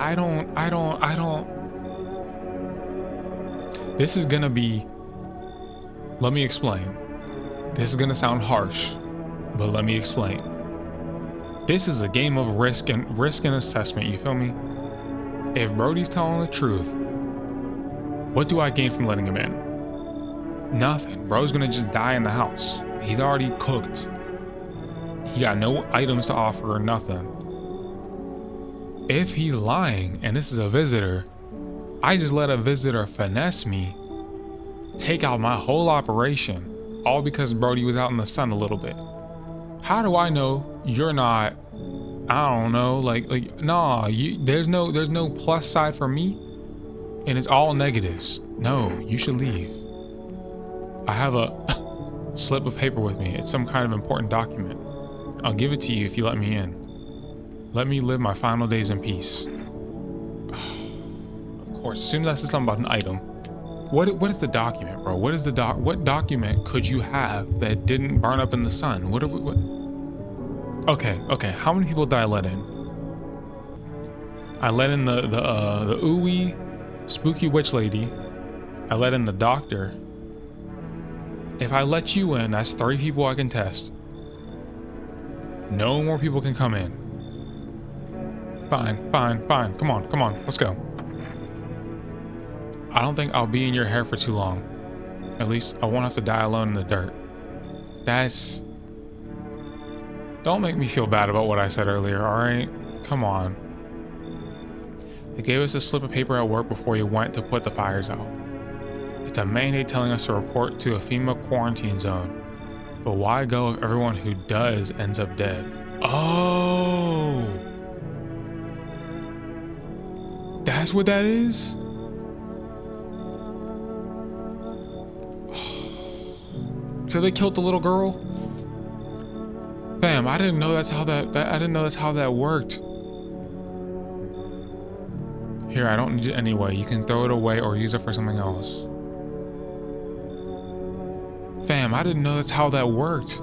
I don't. This is gonna be, let me explain. This is gonna sound harsh, but let me explain. This is a game of risk and assessment, you feel me? If Brody's telling the truth, what do I gain from letting him in? Nothing. Bro's gonna just die in the house. He's already cooked. He got no items to offer or nothing. If he's lying and this is a visitor, I just let a visitor finesse me, take out my whole operation, all because Brody was out in the sun a little bit. How do I know you're not, I don't know, nah, there's no plus side for me, and it's all negatives. No, you should leave. I have a slip of paper with me. It's some kind of important document. I'll give it to you if you let me in. Let me live my final days in peace. Of course, as soon as I said something about an item, what is the document, bro? What document could you have that didn't burn up in the sun? What? Okay. How many people did I let in? I let in the ooey spooky witch lady. I let in the doctor. If I let you in, that's 3 people I can test. No more people can come in. Fine. Come on, let's go. I don't think I'll be in your hair for too long. At least I won't have to die alone in the dirt. Don't make me feel bad about what I said earlier, alright? Come on. They gave us a slip of paper at work before we went to put the fires out. It's a mandate telling us to report to a FEMA quarantine zone. But why go if everyone who does ends up dead? Oh! That's what that is? So they killed the little girl? Fam, I didn't know that's how that worked. Here, I don't need it anyway. You can throw it away or use it for something else. Fam, I didn't know that's how that worked.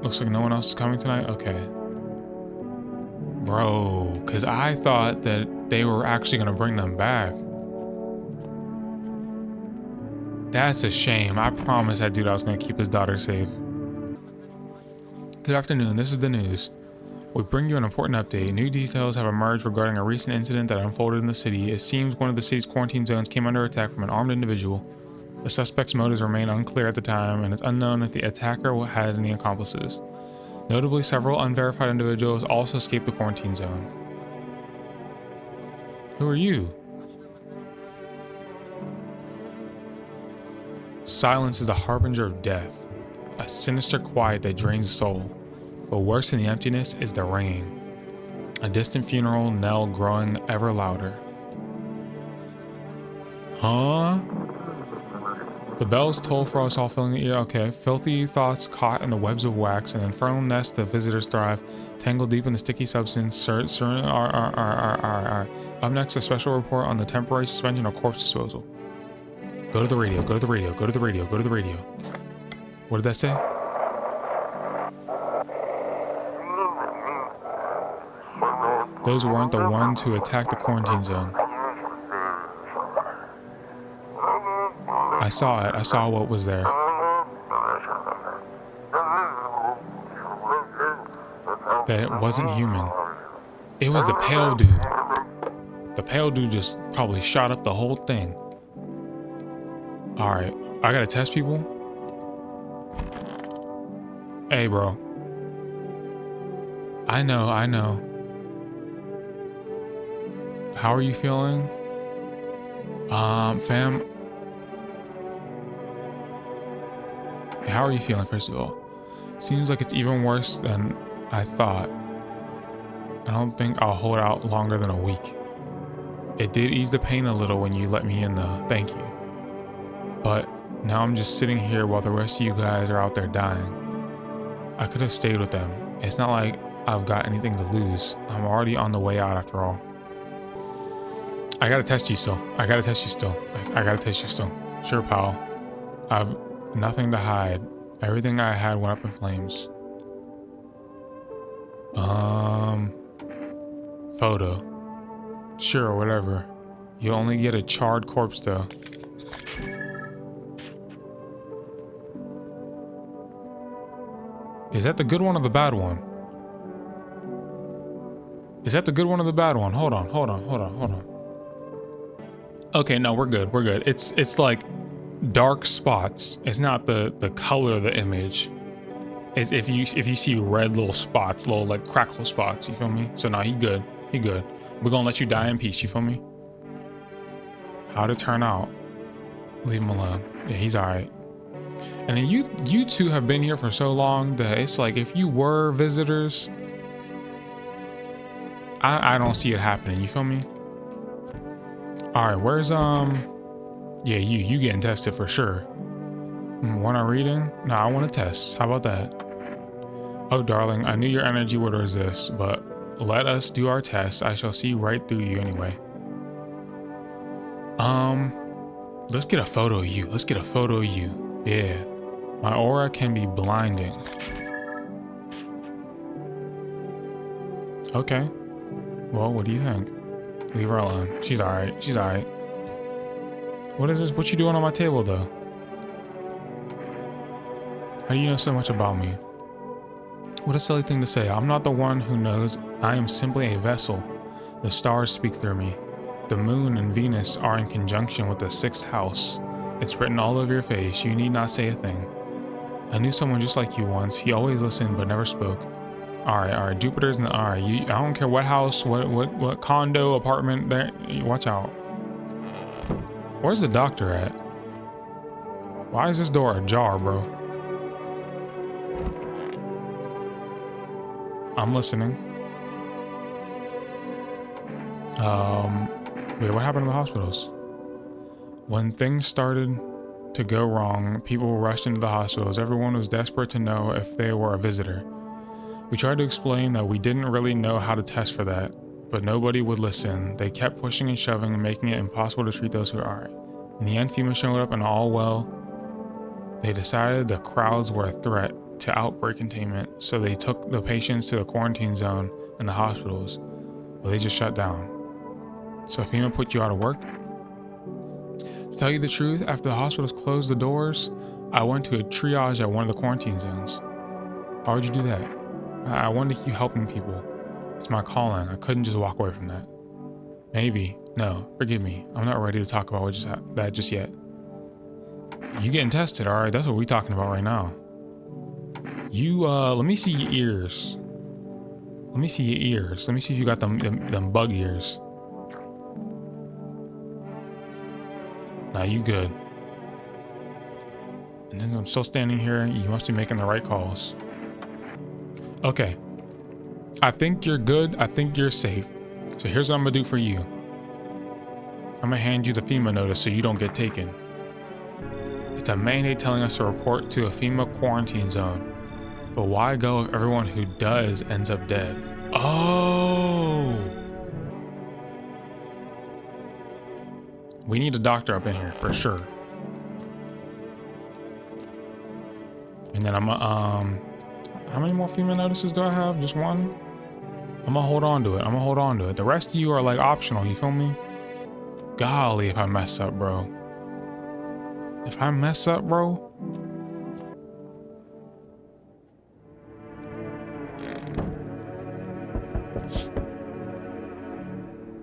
Looks like no one else is coming tonight? Okay. Bro, because I thought that they were actually going to bring them back. That's a shame. I promised that dude I was going to keep his daughter safe. Good afternoon, this is the news. We bring you an important update. New details have emerged regarding a recent incident that unfolded in the city. It seems one of the city's quarantine zones came under attack from an armed individual. The suspect's motives remain unclear at the time, and it's unknown if the attacker had any accomplices. Notably, several unverified individuals also escaped the quarantine zone. Who are you? Silence is the harbinger of death, a sinister quiet that drains the soul. But worse than the emptiness is the ringing, a distant funeral knell growing ever louder. Huh? The bells toll for us all filling the ear. Okay. Filthy thoughts caught in the webs of wax, an infernal nest that visitors thrive, tangled deep in the sticky substance. Up next, a special report on the temporary suspension of corpse disposal. Go to the radio, go to the radio, go to the radio, go to the radio. What did that say? Those weren't the ones who attacked the quarantine zone. I saw it. I saw what was there. That it wasn't human. It was the pale dude. The pale dude just probably shot up the whole thing. Alright, I gotta test people. Hey, bro. I know. How are you feeling? Fam. How are you feeling, first of all? Seems like it's even worse than I thought. I don't think I'll hold out longer than a week. It did ease the pain a little when you let me in, though. Thank you. But now I'm just sitting here while the rest of you guys are out there dying. I could have stayed with them. It's not like I've got anything to lose. I'm already on the way out after all. I gotta test you still. I gotta test you still. Sure, pal. I've nothing to hide. Everything I had went up in flames. Photo. Sure, whatever. You only get a charred corpse though. Is that the good one or the bad one? Is that the good one or the bad one? Hold on. Okay, no, we're good. It's like dark spots. It's not the color of the image. It's if you see red little spots, little like crackle spots, you feel me? So no, he good. We're gonna let you die in peace, you feel me? How'd it turn out? Leave him alone. Yeah, he's alright. And then you two have been here for so long that it's like if you were visitors, I don't see it happening, you feel me? Alright, where's yeah, you getting tested for sure. Want a reading? No, I want a test. How about that? Oh, darling, I knew your energy would resist, but let us do our test. I shall see right through you anyway. Let's get a photo of you. Yeah. My aura can be blinding. Okay. Well, what do you think? Leave her alone. She's alright. What is this? What you doing on my table, though? How do you know so much about me? What a silly thing to say. I'm not the one who knows. I am simply a vessel. The stars speak through me. The moon and Venus are in conjunction with the 6th house. It's written all over your face. You need not say a thing. I knew someone just like you once. He always listened but never spoke. Alright. Jupiter's in the... Alright, I don't care what house, what condo, apartment, there. Watch out. Where's the doctor at? Why is this door ajar, bro? I'm listening. Wait, what happened in the hospitals? When things started to go wrong, people rushed into the hospitals. Everyone was desperate to know if they were a visitor. We tried to explain that we didn't really know how to test for that, but nobody would listen. They kept pushing and shoving, making it impossible to treat those who are alright. In the end, FEMA showed up and all well. They decided the crowds were a threat to outbreak containment, so they took the patients to the quarantine zone and the hospitals, but they just shut down. So FEMA put you out of work? To tell you the truth, after the hospitals closed the doors, I went to a triage at one of the quarantine zones. Why would you do that? I wanted to keep helping people. It's my calling. I couldn't just walk away from that. Maybe. No, forgive me. I'm not ready to talk about that just yet. You getting tested, alright? That's what we're talking about right now. You, let me see your ears. Let me see your ears. Let me see if you got them bug ears. Nah, you good. And since I'm still standing here, you must be making the right calls. Okay. I think you're good. I think you're safe. So here's what I'm gonna do for you. I'm gonna hand you the FEMA notice so you don't get taken. It's a mandate telling us to report to a FEMA quarantine zone. But why go if everyone who does ends up dead? Oh! We need a doctor up in here for sure. And then how many more FEMA notices do I have? Just one? I'm gonna hold on to it. The rest of you are like optional, you feel me? Golly, if I mess up, bro.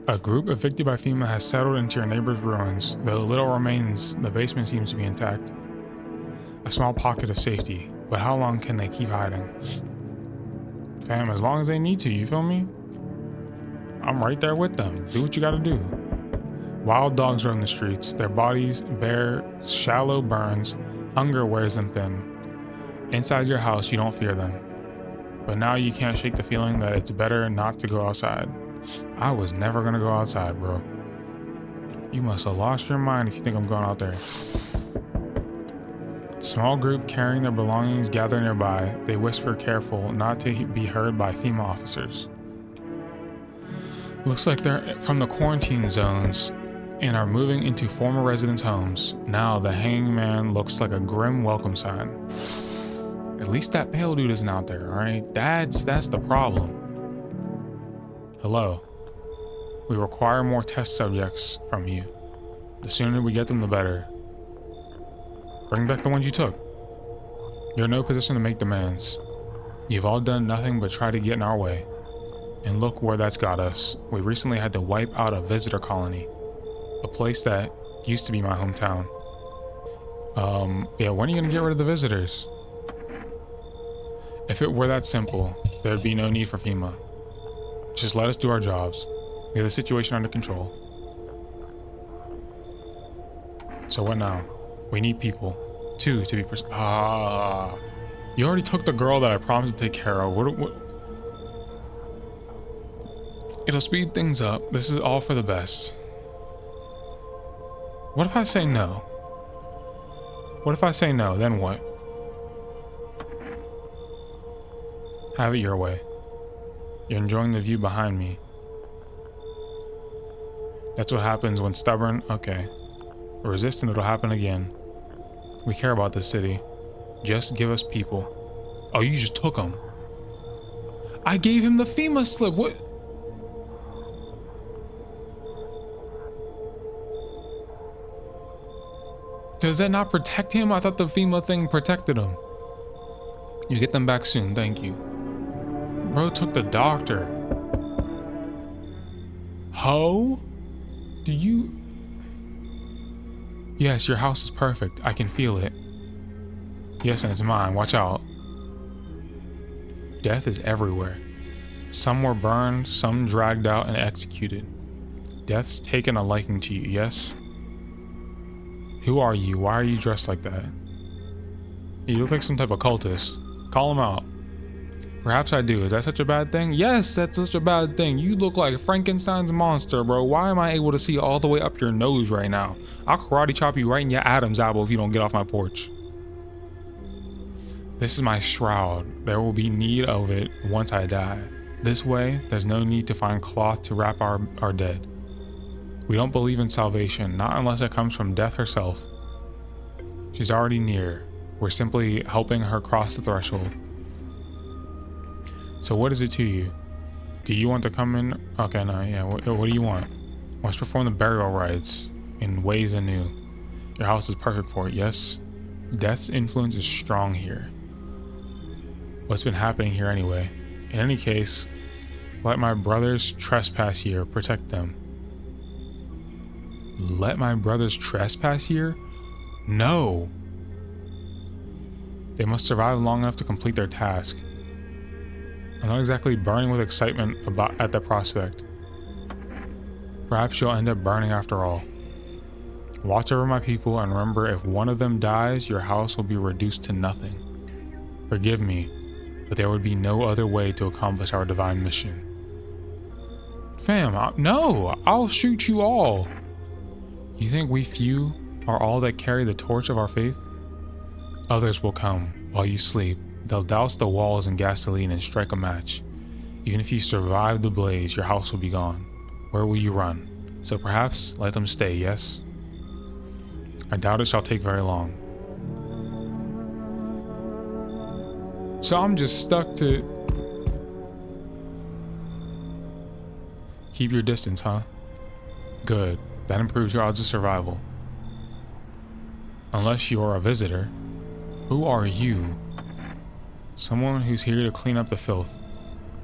A group evicted by FEMA has settled into your neighbor's ruins. Though little remains, the basement seems to be intact. A small pocket of safety, but how long can they keep hiding? Fam, as long as they need to, you feel me? I'm right there with them. Do what you gotta do. Wild dogs roam the streets, their bodies bear shallow burns, hunger wears them thin. Inside your house, you don't fear them. But now you can't shake the feeling that it's better not to go outside. I was never gonna go outside, bro. You must have lost your mind if you think I'm going out there. Small group carrying their belongings gather nearby. They whisper, careful not to be heard by FEMA officers. Looks like they're from the quarantine zones and are moving into former residents' homes. Now the hanging man looks like a grim welcome sign. At least that pale dude isn't out there, alright? That's the problem. Hello. We require more test subjects from you. The sooner we get them, the better. Bring back the ones you took. You're in no position to make demands. You've all done nothing but try to get in our way. And look where that's got us. We recently had to wipe out a visitor colony. A place that used to be my hometown. Yeah, when are you gonna get rid of the visitors? If it were that simple, there'd be no need for FEMA. Just let us do our jobs. We have the situation under control. So what now? We need people. 2 to be you already took the girl that I promised to take care of. What? It'll speed things up. This is all for the best. What if I say no? What if I say no, then what? Have it your way. You're enjoying the view behind me. That's what happens when stubborn. Okay. Resistant, it'll happen again. We care about this city. Just give us people. Oh, you just took them. I gave him the FEMA slip. What? Does that not protect him? I thought the FEMA thing protected him. You get them back soon, thank you. Bro took the doctor. Ho? Do you? Yes, your house is perfect. I can feel it. Yes, and it's mine. Watch out. Death is everywhere. Some were burned, some dragged out and executed. Death's taken a liking to you, yes? Who are you? Why are you dressed like that? You look like some type of cultist. Call him out. Perhaps I do. Is that such a bad thing? Yes, that's such a bad thing. You look like Frankenstein's monster, bro. Why am I able to see all the way up your nose right now? I'll karate chop you right in your Adam's apple if you don't get off my porch. This is my shroud. There will be need of it once I die. This way, there's no need to find cloth to wrap our dead. We don't believe in salvation, not unless it comes from death herself. She's already near. We're simply helping her cross the threshold. So what is it to you? Do you want to come in? Okay, no, yeah. What do you want? Let's perform the burial rites in ways anew. Your house is perfect for it, yes? Death's influence is strong here. What's been happening here anyway? In any case, let my brothers trespass here, protect them. Let my brothers trespass here? No. They must survive long enough to complete their task. I'm not exactly burning with excitement at the prospect. Perhaps you'll end up burning after all. Watch over my people and remember, if one of them dies, your house will be reduced to nothing. Forgive me, but there would be no other way to accomplish our divine mission. Fam, no! I'll shoot you all! You think we few are all that carry the torch of our faith? Others will come while you sleep. They'll douse the walls in gasoline and strike a match. Even if you survive the blaze, your house will be gone. Where will you run? So perhaps let them stay, yes? I doubt it shall take very long. So I'm just stuck to... Keep your distance, huh? Good. That improves your odds of survival. Unless you're a visitor. Who are you? Someone who's here to clean up the filth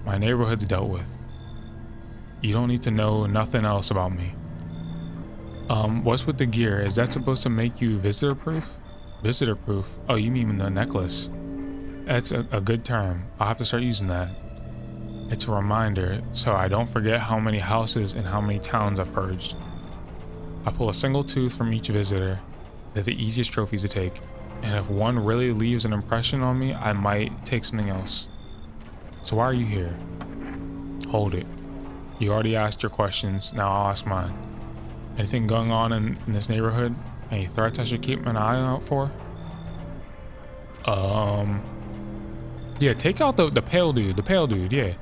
my neighborhood's dealt with. You don't need to know nothing else about me. What's with the gear? Is that supposed to make you visitor proof? Visitor proof? Oh, you mean the necklace. That's a good term. I'll have to start using that. It's a reminder, so I don't forget how many houses and how many towns I've purged. I pull a single tooth from each visitor. They're the easiest trophies to take. And if one really leaves an impression on me, I might take something else. So why are you here? Hold it. You already asked your questions, now I'll ask mine. Anything going on in this neighborhood? Any threats I should keep an eye out for? Yeah, take out the pale dude, yeah.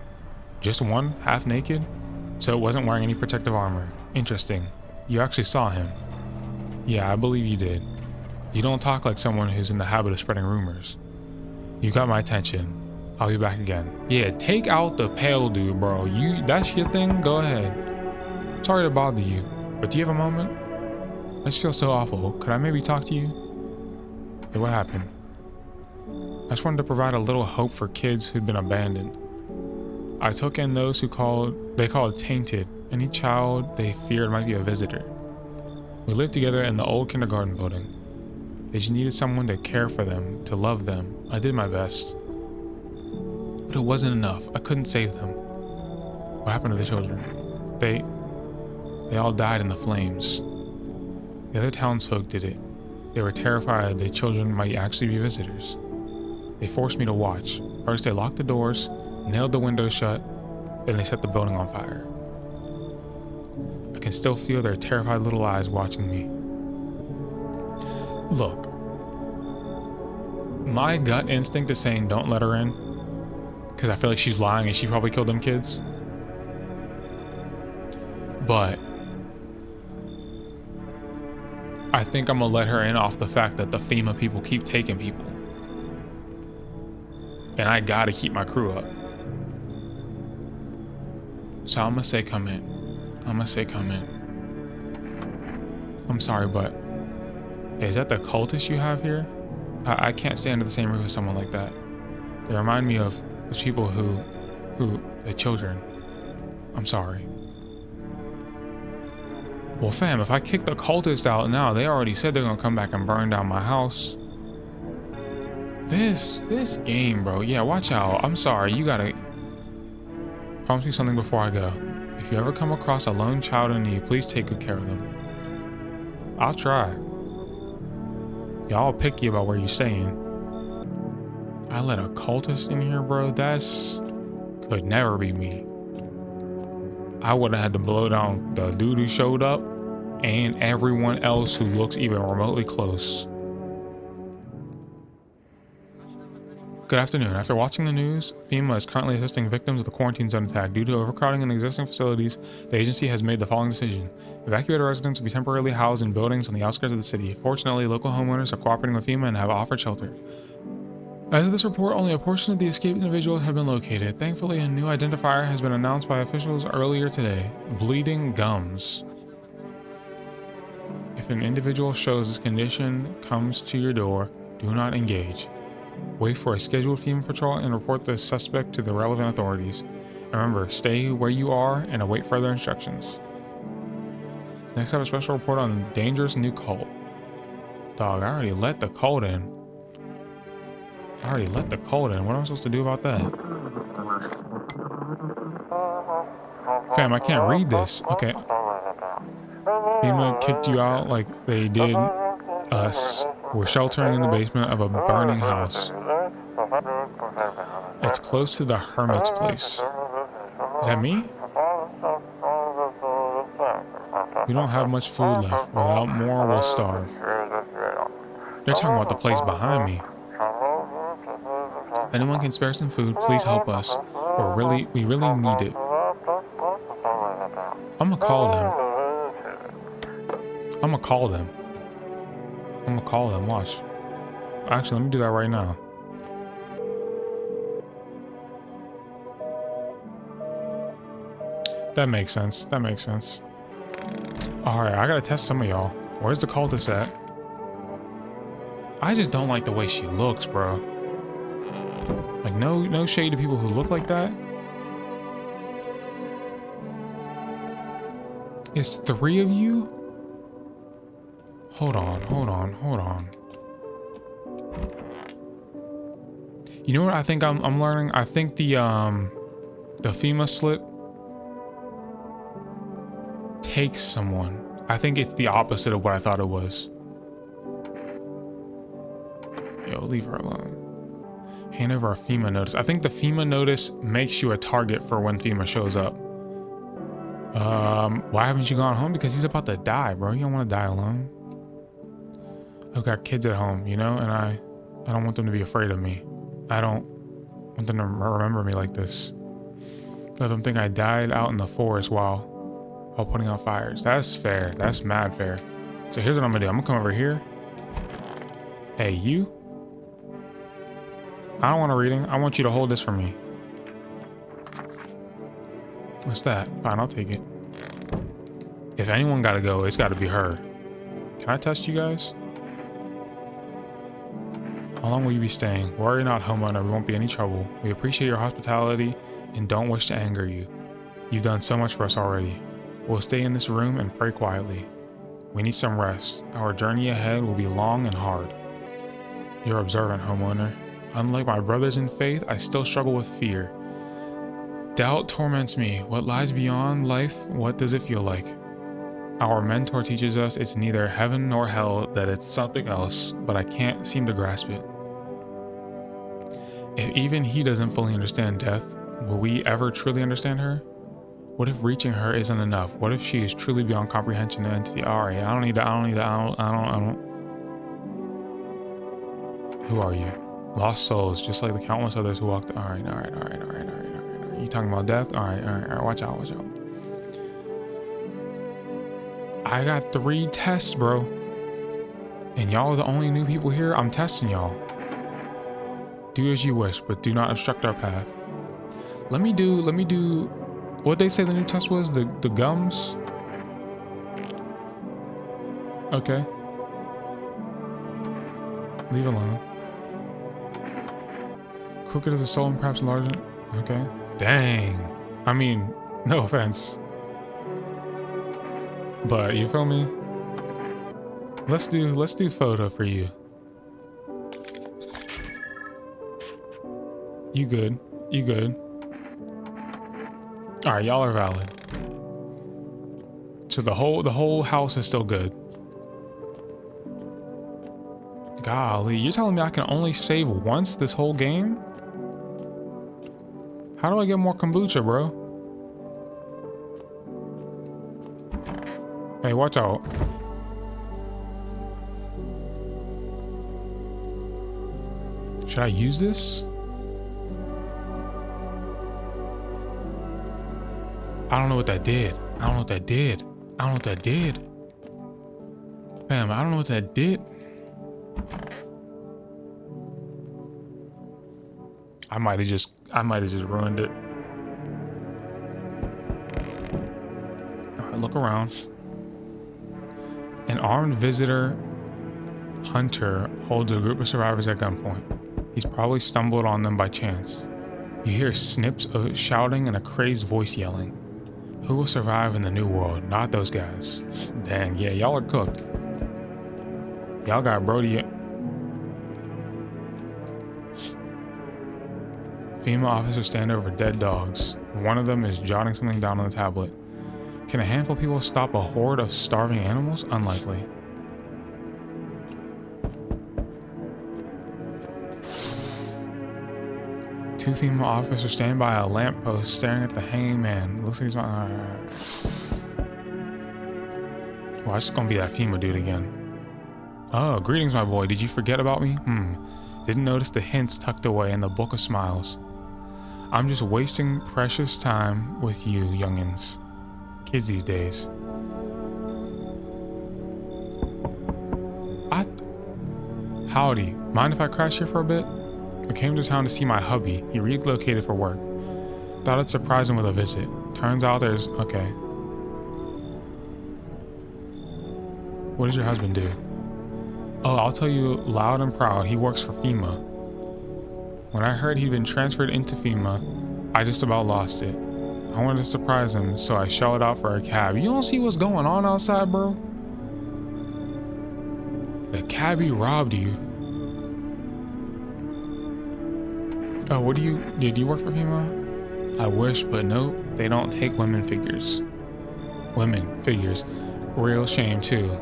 Just one, half naked? So it wasn't wearing any protective armor. Interesting. You actually saw him. Yeah, I believe you did. You don't talk like someone who's in the habit of spreading rumors. You got my attention. I'll be back again. Yeah, take out the pale dude, bro. That's your thing? Go ahead. Sorry to bother you, but do you have a moment? I just feel so awful. Could I maybe talk to you? Hey, what happened? I just wanted to provide a little hope for kids who'd been abandoned. I took in those they called tainted. Any child they feared might be a visitor. We lived together in the old kindergarten building. They just needed someone to care for them, to love them. I did my best. But it wasn't enough. I couldn't save them. What happened to the children? They all died in the flames. The other townsfolk did it. They were terrified their children might actually be visitors. They forced me to watch. First they locked the doors, nailed the windows shut, then they set the building on fire. I can still feel their terrified little eyes watching me. Look, my gut instinct is saying don't let her in, because I feel like she's lying and she probably killed them kids. But I think I'm gonna let her in off the fact that the FEMA people keep taking people. And I gotta keep my crew up. So I'm gonna say come in. I'm sorry, but is that the cultist you have here? I can't stay under the same roof as someone like that. They remind me of those people the children. I'm sorry. Well, fam, if I kick the cultist out now, they already said they're gonna come back and burn down my house. This game, bro. Yeah, watch out. I'm sorry. You gotta promise me something before I go. If you ever come across a lone child in need, please take good care of them. I'll try. Y'all picky about where you're staying. I let a cultist in here, bro. That's could never be me. I would have had to blow down the dude who showed up and everyone else who looks even remotely close. Good afternoon. After watching the news, FEMA is currently assisting victims of the quarantine zone attack. Due to overcrowding in existing facilities, the agency has made the following decision. Evacuated residents will be temporarily housed in buildings on the outskirts of the city. Fortunately, local homeowners are cooperating with FEMA and have offered shelter. As of this report, only a portion of the escaped individuals have been located. Thankfully, a new identifier has been announced by officials earlier today. Bleeding gums. If an individual shows this condition comes to your door, do not engage. Wait for a scheduled FEMA patrol and report the suspect to the relevant authorities. Remember, stay where you are and await further instructions. Next, I have a special report on dangerous new cult. Dog, I already let the cult in. I already let the cold in. What am I supposed to do about that? Fam, I can't read this. Okay. FEMA kicked you out like they did us. We're sheltering in the basement of a burning house. It's close to the hermit's place. Is that me? We don't have much food left. Without more, we'll starve. They're talking about the place behind me. If anyone can spare some food, please help us. We really need it. I'm gonna call them. I'm gonna call them. I'm gonna call them, watch. Actually, let me do that right now. That makes sense. That makes sense. Alright, I gotta test some of y'all. Where's the cultist at? I just don't like the way she looks, bro. Like, no shade to people who look like that. It's 3 of you? Hold on. You know what I think I'm learning? I think the FEMA slip takes someone. I think it's the opposite of what I thought it was. Yo, leave her alone. Hand over a FEMA notice. I think the FEMA notice makes you a target for when FEMA shows up. Why haven't you gone home? Because he's about to die, bro. You don't want to die alone. I've got kids at home, you know, and I don't want them to be afraid of me. I don't want them to remember me like this. Let them think I died out in the forest while putting out fires. That's fair. That's mad fair. So here's what I'm gonna do. I'm gonna come over here. Hey, you. I don't want a reading. I want you to hold this for me. What's that? Fine, I'll take it. If anyone gotta go, it's gotta be her. Can I test you guys? How long will you be staying? Worry not, homeowner. We won't be any trouble. We appreciate your hospitality and don't wish to anger you. You've done so much for us already. We'll stay in this room and pray quietly. We need some rest. Our journey ahead will be long and hard. You're observant, homeowner. Unlike my brothers in faith, I still struggle with fear. Doubt torments me. What lies beyond life? What does it feel like? Our mentor teaches us it's neither heaven nor hell, that it's something else, but I can't seem to grasp it. If even he doesn't fully understand death, will we ever truly understand her? What if reaching her isn't enough? What if she is truly beyond comprehension and entity? Alright, I don't. Who are you? Lost souls, just like the countless others who walked. Alright. You talking about death? Alright, watch out. I got 3 tests, bro. And y'all are the only new people here. I'm testing y'all. Do as you wish, but do not obstruct our path. Let me do what they say the new test was, the gums. Okay. Leave alone. Crooked as a soul and perhaps larger. Okay. Dang. I mean, no offense. But you feel me? Let's do photo for you. You good. Alright, y'all are valid. So the whole house is still good. Golly, you're telling me I can only save once this whole game? How do I get more kombucha, bro? Hey, watch out. Should I use this? I don't know what that did. Fam, I don't know what that did. I might have just ruined it. Alright, look around. An armed visitor hunter holds a group of survivors at gunpoint. He's probably stumbled on them by chance. You hear snips of shouting and a crazed voice yelling. Who will survive in the new world? Not those guys. Dang, yeah, y'all are cooked. Y'all got Brody. FEMA officers stand over dead dogs. One of them is jotting something down on the tablet. Can a handful of people stop a horde of starving animals? Unlikely. Two FEMA officers stand by a lamppost staring at the hanging man. Looks like he's well, it's gonna be that FEMA dude again. Oh, greetings, my boy. Did you forget about me? Didn't notice the hints tucked away in the book of smiles. I'm just wasting precious time with you, youngins. Kids these days. Howdy. Mind if I crash here for a bit? I came to town to see my hubby. He relocated for work. Thought I'd surprise him with a visit. Turns out there's... Okay. What does your husband do? Oh, I'll tell you loud and proud, he works for FEMA. When I heard he'd been transferred into FEMA, I just about lost it. I wanted to surprise him, so I shelled out for a cab. You don't see what's going on outside, bro? The cabbie robbed you. Oh, what do you work for FEMA? I wish, but nope, they don't take women figures. Women figures. Real shame too.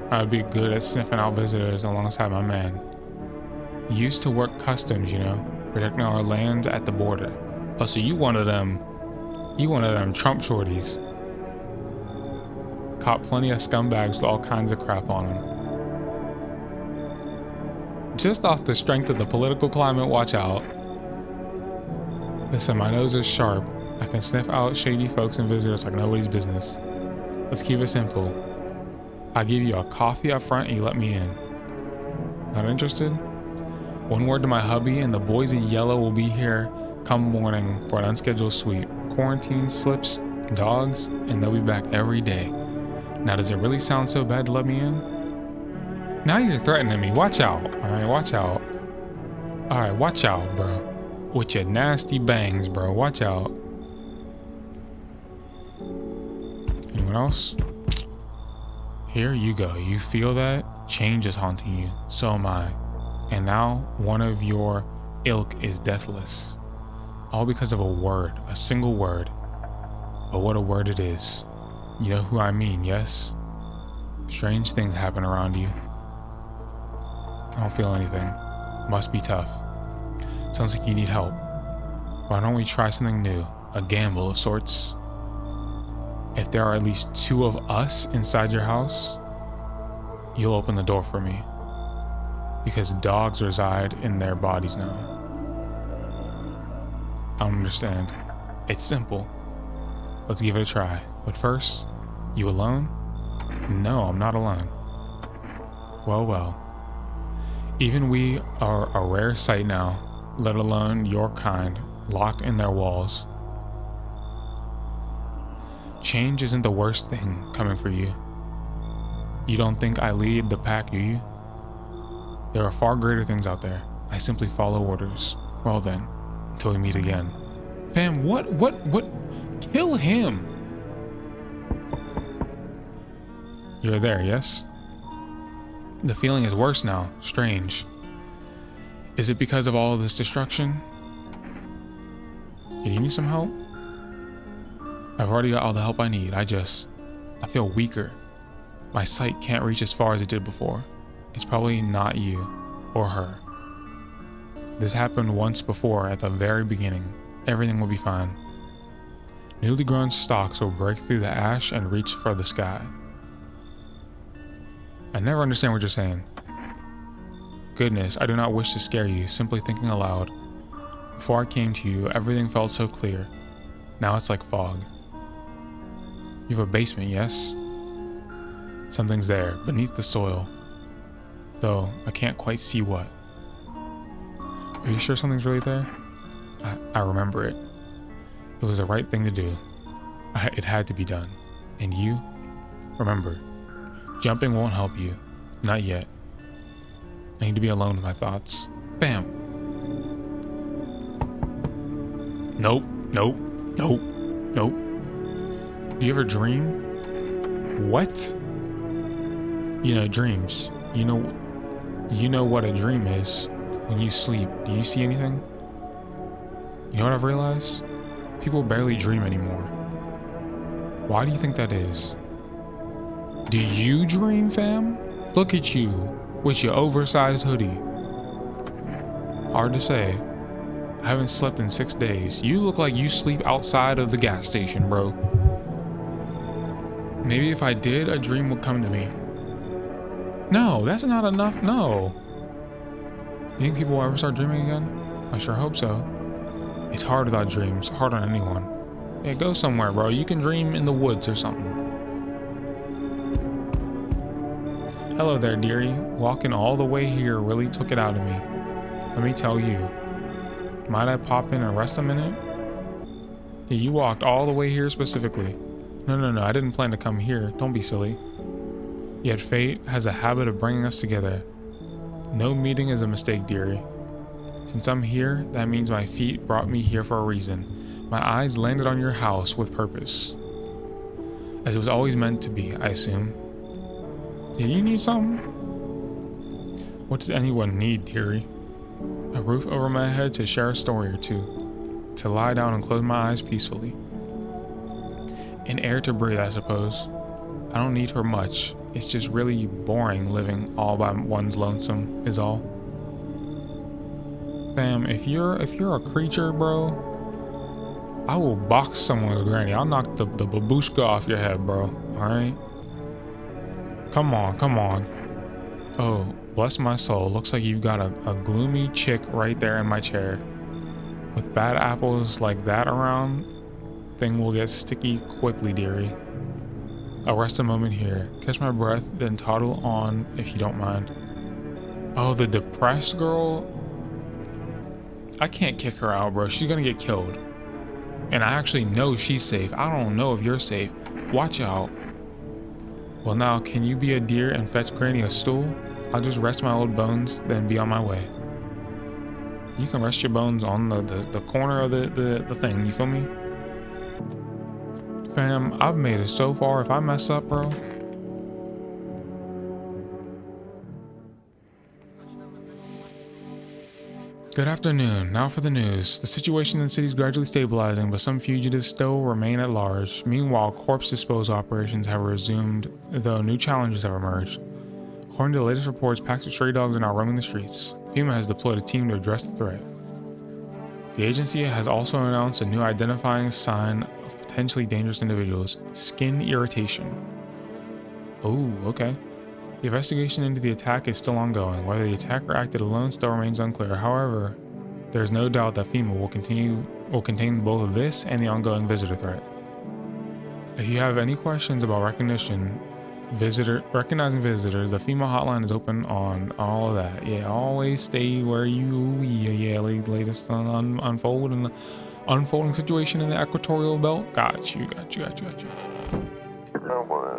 I'd be good at sniffing out visitors alongside my man. Used to work customs, you know, protecting our land at the border. Oh, so you one of them Trump shorties. Caught plenty of scumbags with all kinds of crap on them. Just off the strength of the political climate, watch out. Listen, my nose is sharp. I can sniff out shady folks and visitors like nobody's business. Let's keep it simple. I give you a coffee up front and you let me in. Not interested? One word to my hubby and the boys in yellow will be here come morning for an unscheduled sweep. Quarantine slips, dogs, and they'll be back every day. Now does it really sound so bad to let me in? Now you're threatening me. Watch out. Alright, watch out. Alright, watch out, bro. With your nasty bangs, bro. Watch out. Anyone else? Here you go. You feel that? Change is haunting you. So am I. And now one of your ilk is deathless. All because of a word. A single word. But what a word it is. You know who I mean, yes? Strange things happen around you. I don't feel anything. Must be tough. Sounds like you need help. Why don't we try something new? A gamble of sorts. If there are at least two of us inside your house, you'll open the door for me. Because dogs reside in their bodies now. I don't understand. It's simple. Let's give it a try. But first, you alone? No, I'm not alone. Well. Even we are a rare sight now, let alone your kind, locked in their walls. Change isn't the worst thing coming for you. You don't think I lead the pack, do you? There are far greater things out there. I simply follow orders. Well then, until we meet again. Fam, what? Kill him! You're there, yes? The feeling is worse now. Strange. Is it because of all of this destruction? You need some help? I've already got all the help I need. I feel weaker. My sight can't reach as far as it did before. It's probably not you or her. This happened once before at the very beginning. Everything will be fine. Newly grown stalks will break through the ash and reach for the sky. I never understand what you're saying. Goodness, I do not wish to scare you, simply thinking aloud. Before I came to you, everything felt so clear. Now it's like fog. You have a basement, yes? Something's there, beneath the soil. Though, I can't quite see what. Are you sure something's really there? I remember it. It was the right thing to do. It had to be done. And you? Remember, jumping won't help you. Not yet. I need to be alone with my thoughts. Bam! Nope. Do you ever dream? What? You know, dreams. You know what a dream is. When you sleep, do you see anything? You know what I've realized? People barely dream anymore. Why do you think that is? Do you dream, fam? Look at you with your oversized hoodie. Hard to say. I haven't slept in 6 days. You look like you sleep outside of the gas station, bro. Maybe if I did, a dream would come to me. No, that's not enough. No. You think people will ever start dreaming again? I sure hope so. It's hard without dreams. Hard on anyone. Yeah, go somewhere, bro. You can dream in the woods or something. Hello there, dearie. Walking all the way here really took it out of me. Let me tell you. Might I pop in and rest a minute? Yeah, you walked all the way here specifically. No, I didn't plan to come here. Don't be silly. Yet fate has a habit of bringing us together. No meeting is a mistake, dearie. Since I'm here, that means my feet brought me here for a reason. My eyes landed on your house with purpose. As it was always meant to be, I assume. Did you need something? What does anyone need, dearie? A roof over my head to share a story or two. To lie down and close my eyes peacefully. And air to breathe, I suppose. I don't need for much. It's just really boring living all by one's lonesome, is all. Fam, if you're a creature, bro, I will box someone's granny. I'll knock the babushka off your head, bro. Alright? Come on. Oh, bless my soul. Looks like you've got a gloomy chick right there in my chair. With bad apples like that around, thing will get sticky quickly, dearie. I'll rest a moment here, catch my breath, then toddle on if you don't mind. Oh, the depressed girl? I can't kick her out, bro. She's gonna get killed. And I actually know she's safe. I don't know if you're safe. Watch out. Well now, can you be a dear and fetch Granny a stool? I'll just rest my old bones, then be on my way. You can rest your bones on the corner of the thing, you feel me? Fam, I've made it so far. If I mess up, bro. Good afternoon. Now for the news. The situation in the city is gradually stabilizing, but some fugitives still remain at large. Meanwhile, corpse disposal operations have resumed, though new challenges have emerged. According to the latest reports, packs of stray dogs are now roaming the streets. FEMA has deployed a team to address the threat. The agency has also announced a new identifying sign of potentially dangerous individuals: skin irritation. Oh, okay. The investigation into the attack is still ongoing. Whether the attacker acted alone still remains unclear. However, there is no doubt that FEMA will contain both of this and the ongoing visitor threat. If you have any questions about recognizing visitors, the FEMA hotline is open on all of that. Yeah, always stay where you latest on unfolding situation in the equatorial belt. Got you.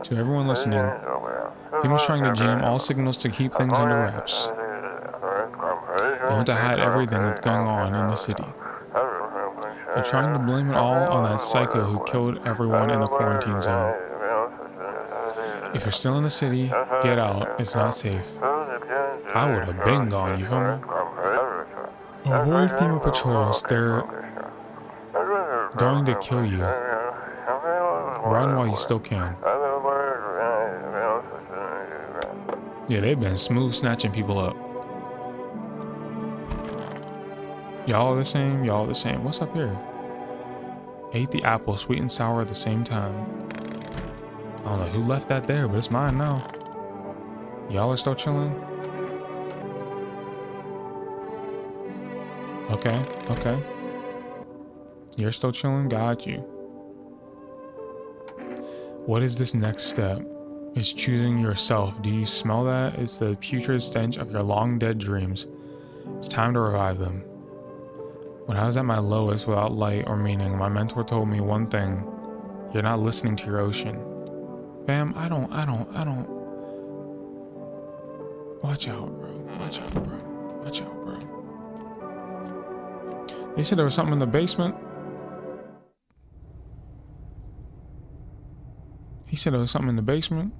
To everyone listening, FEMA's trying to jam all signals to keep things under wraps. They want to hide everything that's going on in the city. They're trying to blame it all on that psycho who killed everyone in the quarantine zone. If you're still in the city, get out. It's not safe. I would have been gone, you feel me? Avoid FEMA patrols. They're going to kill you. Run while you still can. Yeah, they've been smooth snatching people up. Y'all the same. What's up here? Ate the apple, sweet and sour at the same time. I don't know who left that there, but it's mine now. Y'all are still chilling? Okay. You're still chilling? Got you. What is this next step? It's choosing yourself. Do you smell that? It's the putrid stench of your long dead dreams. It's time to revive them. When I was at my lowest without light or meaning, my mentor told me one thing. You're not listening to your ocean. Fam, I don't. Watch out, bro. They said there was something in the basement. He said there was something in the basement.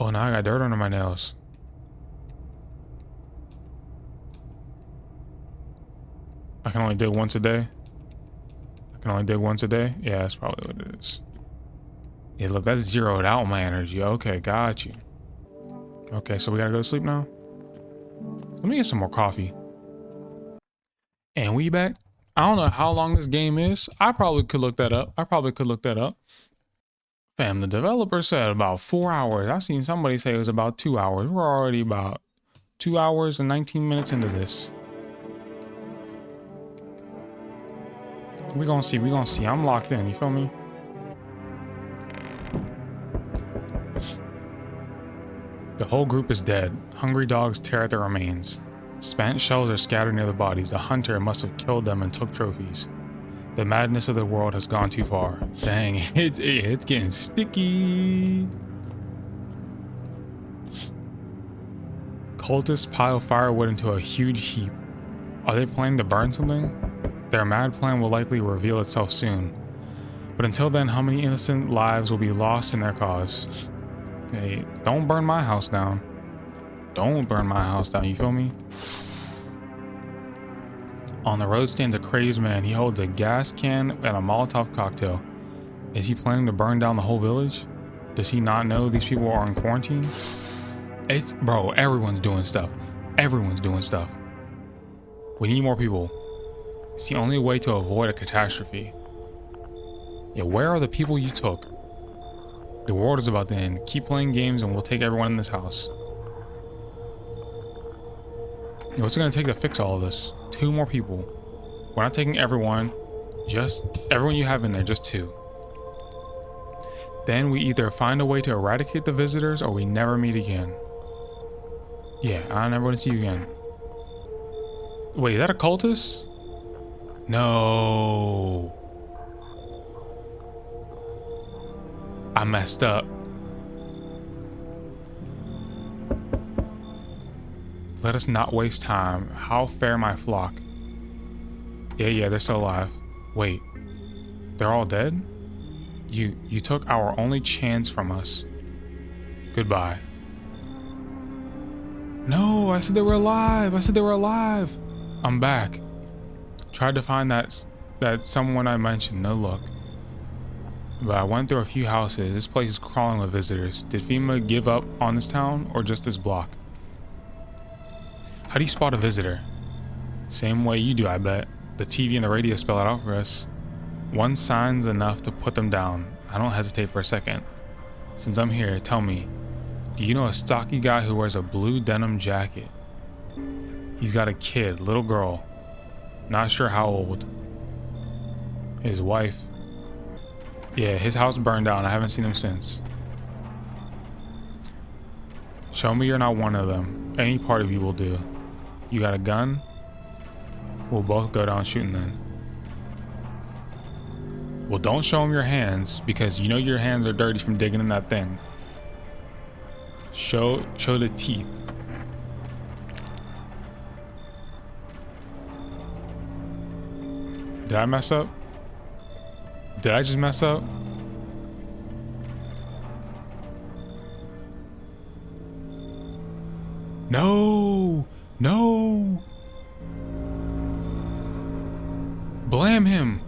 Oh, now I got dirt under my nails. I can only dig once a day. I can only dig once a day. Yeah, that's probably what it is. Yeah, look, that's zeroed out my energy. Okay, got you. Okay, so we gotta go to sleep now. Let me get some more coffee. And we back. I don't know how long this game is. I probably could look that up. Fam, the developer said about 4 hours. I seen somebody say it was about 2 hours. We're already about 2 hours and 19 minutes into this. We're gonna see. I'm locked in. You feel me? The whole group is dead. Hungry dogs tear at their remains. Spent shells are scattered near the bodies. The hunter must have killed them and took trophies. The madness of the world has gone too far. Dang, it's getting sticky. Cultists pile firewood into a huge heap. Are they planning to burn something? Their mad plan will likely reveal itself soon. But until then, how many innocent lives will be lost in their cause? Hey, don't burn my house down. Don't burn my house down, you feel me? On the road stands a crazed man. He holds a gas can and a Molotov cocktail. Is he planning to burn down the whole village? Does he not know these people are in quarantine? Bro, everyone's doing stuff. Everyone's doing stuff. We need more people. It's the only way to avoid a catastrophe. Yeah, where are the people you took? The world is about to end. Keep playing games and we'll take everyone in this house. Yeah, what's it gonna take to fix all of this? 2 more people. We're not taking everyone. Just everyone you have in there, just 2. Then we either find a way to eradicate the visitors or we never meet again. Yeah, I never want to see you again. Wait, is that a cultist? No. I messed up. Let us not waste time. How fare my flock? Yeah, they're still alive. Wait, they're all dead? You took our only chance from us. Goodbye. No, I said they were alive. I'm back. Tried to find that someone I mentioned. No luck. But I went through a few houses. This place is crawling with visitors. Did FEMA give up on this town or just this block? How do you spot a visitor? Same way you do, I bet. The TV and the radio spell it out for us. One sign's enough to put them down. I don't hesitate for a second. Since I'm here, tell me, do you know a stocky guy who wears a blue denim jacket? He's got a kid, little girl. Not sure how old. His wife. Yeah, his house burned down. I haven't seen him since. Show me you're not one of them. Any part of you will do. You got a gun? We'll both go down shooting then. Well, don't show him your hands because you know your hands are dirty from digging in that thing. Show the teeth. Did I mess up? Did I just mess up? No! No! Blam him!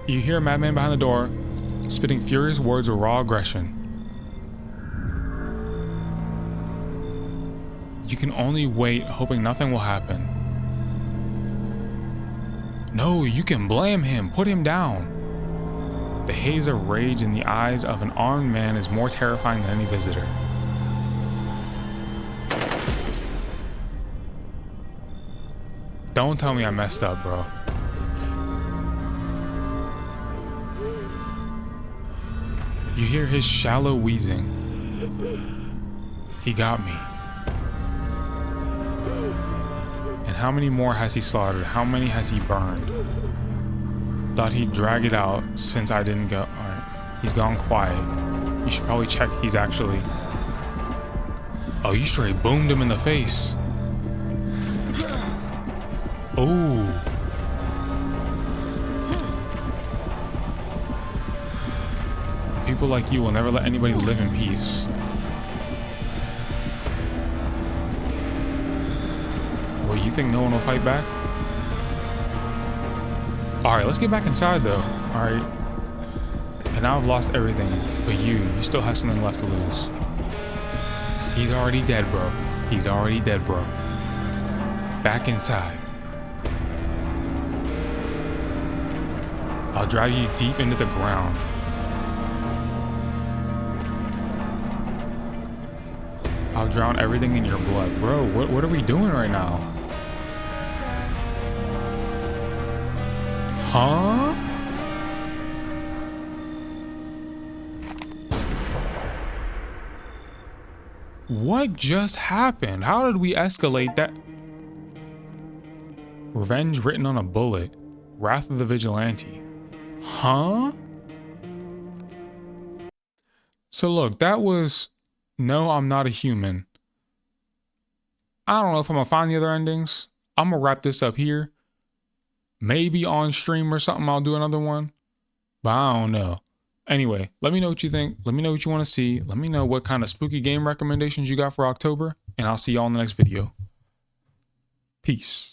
You hear a madman behind the door, spitting furious words of raw aggression. You can only wait, hoping nothing will happen. No, you can blame him. Put him down. The haze of rage in the eyes of an armed man is more terrifying than any visitor. Don't tell me I messed up, bro. You hear his shallow wheezing. He got me. And how many more has he slaughtered? How many has he burned? Thought he'd drag it out since I didn't go. Alright, he's gone quiet. You should probably check he's actually... Oh, you straight boomed him in the face. Oh. People like you will never let anybody live in peace. Well, you think no one will fight back? Alright, let's get back inside though. Alright. And now I've lost everything. But you still have something left to lose. He's already dead, bro. He's already dead, bro. Back inside. I'll drive you deep into the ground. I'll drown everything in your blood. Bro, what are we doing right now? Huh? What just happened? How did we escalate that? Revenge written on a bullet. Wrath of the Vigilante. Huh? So look, that was... No, I'm not a human. I don't know if I'm gonna find the other endings. I'm gonna wrap this up here. Maybe on stream or something I'll do another one. But I don't know. Anyway, let me know what you think. Let me know what you want to see. Let me know what kind of spooky game recommendations you got for October. And I'll see y'all in the next video. Peace.